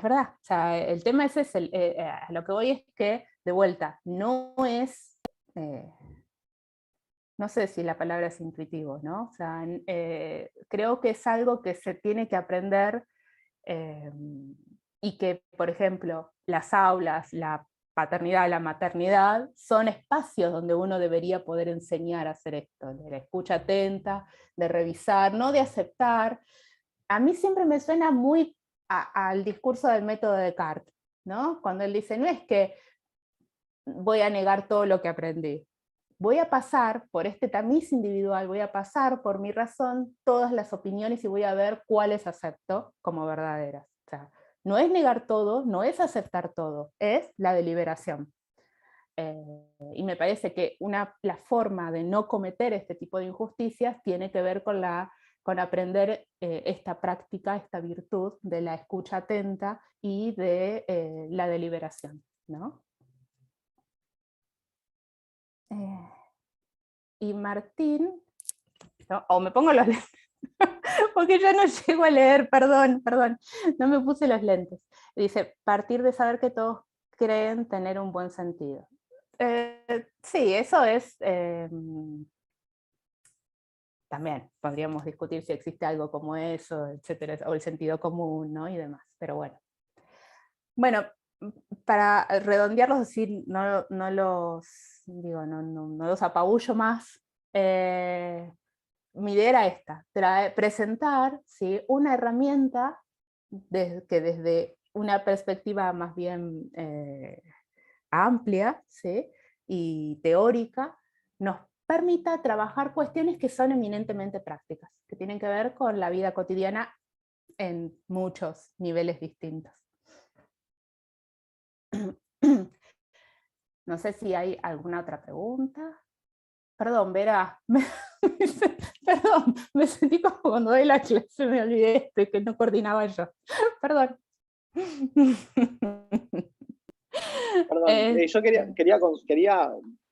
verdad. O sea, el tema ese es a lo que voy es que, de vuelta, no es, no sé si la palabra es intuitivo, ¿no? O sea, creo que es algo que se tiene que aprender, y que, por ejemplo, las aulas, la paternidad, la maternidad, son espacios donde uno debería poder enseñar a hacer esto, de la escucha atenta, de revisar, no de aceptar. A mí siempre me suena muy al discurso del método de Descartes, ¿no? Cuando él dice, no es que voy a negar todo lo que aprendí, voy a pasar por este tamiz individual, voy a pasar por mi razón todas las opiniones y voy a ver cuáles acepto como verdaderas. O sea, no es negar todo, no es aceptar todo, es la deliberación. Y me parece que la forma de no cometer este tipo de injusticias tiene que ver con aprender esta práctica, esta virtud de la escucha atenta y de la deliberación, ¿no? Y Martín, ¿no? O me pongo los lentes, porque yo no llego a leer, perdón, no me puse los lentes. Dice, partir de saber que todos creen tener un buen sentido. Sí, eso es, también podríamos discutir si existe algo como eso, etcétera, o el sentido común, ¿no? Y demás, pero bueno. Bueno, para redondearlos, decir, no los apabullo más, mi idea era esta, presentar, ¿sí?, una herramienta que desde una perspectiva más bien amplia, ¿sí?, y teórica, nos permita trabajar cuestiones que son eminentemente prácticas, que tienen que ver con la vida cotidiana en muchos niveles distintos. No sé si hay alguna otra pregunta. Perdón, Vera, perdón, me sentí como cuando doy la clase, me olvidé que no coordinaba yo. Perdón. Perdón, yo quería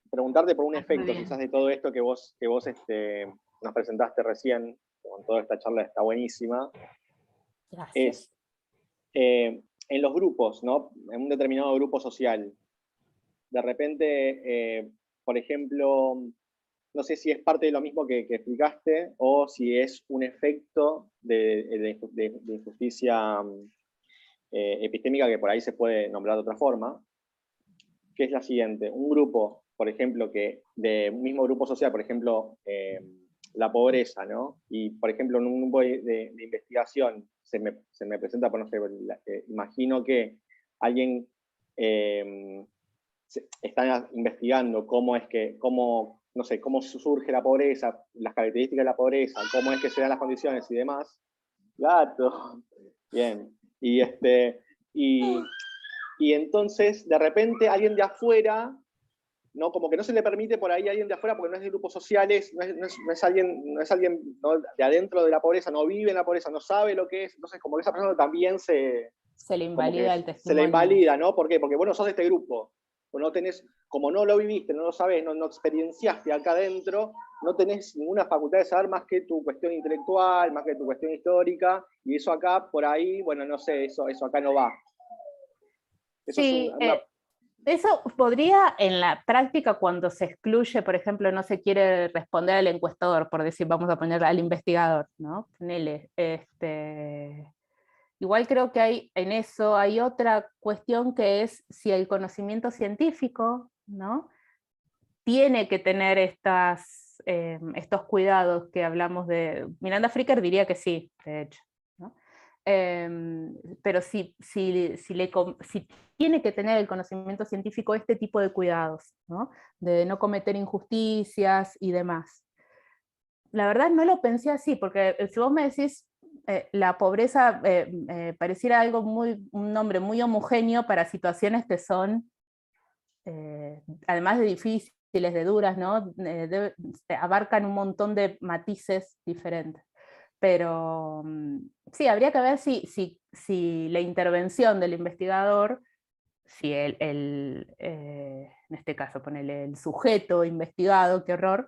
preguntarte por un efecto quizás de todo esto que vos nos presentaste recién, con toda esta charla está buenísima. Gracias. En los grupos, ¿no?, en un determinado grupo social, de repente, por ejemplo, no sé si es parte de lo mismo que explicaste o si es un efecto de injusticia epistémica que por ahí se puede nombrar de otra forma, que es la siguiente. Un grupo, por ejemplo, de un mismo grupo social, por ejemplo, la pobreza, ¿no? Y, por ejemplo, en un grupo de investigación se me presenta, por no sé, imagino que alguien está investigando cómo surge la pobreza, las características de la pobreza, cómo es que se dan las condiciones y demás. Gato. Bien. Y y entonces de repente alguien de afuera, ¿no? Como que no se le permite por ahí a alguien de afuera porque no es de grupos sociales, no es alguien ¿no? de adentro de la pobreza, no vive en la pobreza, no sabe lo que es, entonces como que esa persona también se le invalida el testimonio. Se le invalida, ¿no? ¿Por qué? Porque vos no sos de este grupo, vos no tenés, como no lo viviste, no lo sabés, no experienciaste acá adentro, no tenés ninguna facultad de saber más que tu cuestión intelectual, más que tu cuestión histórica, y eso acá, por ahí, bueno, no sé, eso acá no va. Eso sí, es eso podría en la práctica cuando se excluye, por ejemplo, no se quiere responder al encuestador, por decir, vamos a poner al investigador, ¿no? Ponele, igual creo que en eso hay otra cuestión que es si el conocimiento científico, ¿no? Tiene que tener estos cuidados que hablamos de... Miranda Fricker diría que sí, de hecho, ¿no? Pero si tiene que tener el conocimiento científico este tipo de cuidados, ¿no? De no cometer injusticias y demás. La verdad no lo pensé así, porque si vos me decís la pobreza pareciera algo un nombre muy homogéneo para situaciones que son, además de difíciles, de duras, ¿no? Abarcan un montón de matices diferentes. Pero sí, habría que ver si la intervención del investigador, si en este caso, ponele el sujeto investigado, qué horror,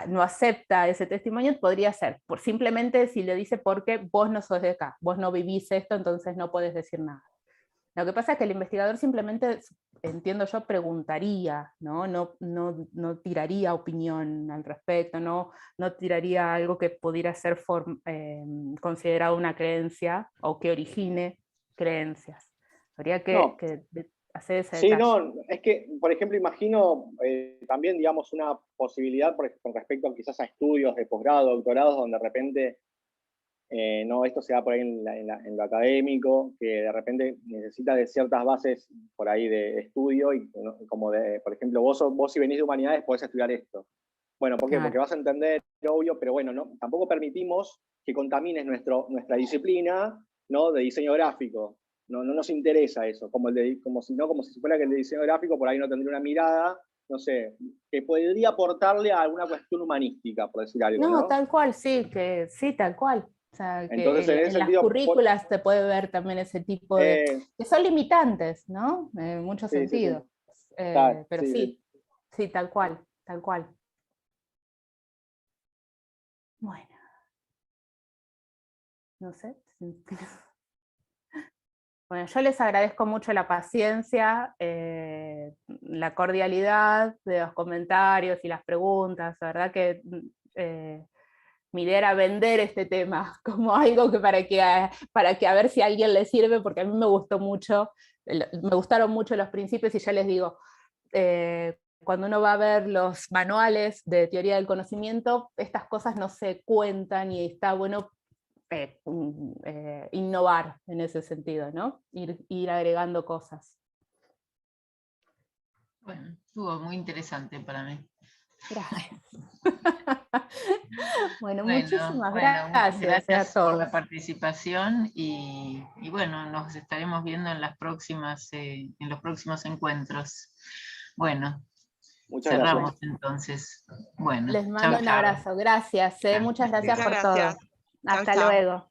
no acepta ese testimonio, podría ser, simplemente si le dice porque vos no sos de acá, vos no vivís esto, entonces no podés decir nada. Lo que pasa es que el investigador simplemente, entiendo yo, preguntaría, no tiraría opinión al respecto, no tiraría algo que pudiera ser considerado una creencia o que origine creencias. Habría que hacer ese sí, detalle. no, es que, por ejemplo, imagino también, digamos, una posibilidad con respecto quizás a estudios de posgrado, doctorados, donde de repente no, esto se da por ahí en lo académico, que de repente necesita de ciertas bases por ahí de estudio, y ¿no? Como por ejemplo, vos si venís de humanidades podés estudiar esto. Bueno, ¿por qué? Claro. Porque vas a entender, obvio, pero bueno, ¿no? Tampoco permitimos que contamines nuestra disciplina, ¿no? De diseño gráfico. No nos interesa eso, como si fuera que el de diseño gráfico por ahí no tendría una mirada, no sé, que podría aportarle a alguna cuestión humanística, por decir algo, ¿no? Tal cual, sí, tal cual. O sea, que entonces, en ese en sentido, las currículas se puede ver también ese tipo de... que son limitantes, ¿no? En muchos sentidos. Sí. Pero sí, tal cual, tal cual. Bueno. No sé. Bueno, yo les agradezco mucho la paciencia, la cordialidad de los comentarios y las preguntas. La verdad que mi idea era vender este tema como algo que para que a ver si a alguien le sirve, porque a mí me gustaron mucho los principios, y ya les digo, cuando uno va a ver los manuales de teoría del conocimiento, estas cosas no se cuentan, y está bueno innovar en ese sentido, ¿no? Ir agregando cosas. Bueno, estuvo muy interesante para mí. Gracias. Bueno, muchísimas gracias a todos por la participación, y bueno, nos estaremos viendo en los próximos encuentros. Bueno, muchas cerramos gracias. Entonces. Bueno, les mando un abrazo. Gracias. Muchas gracias por todo. Hasta luego.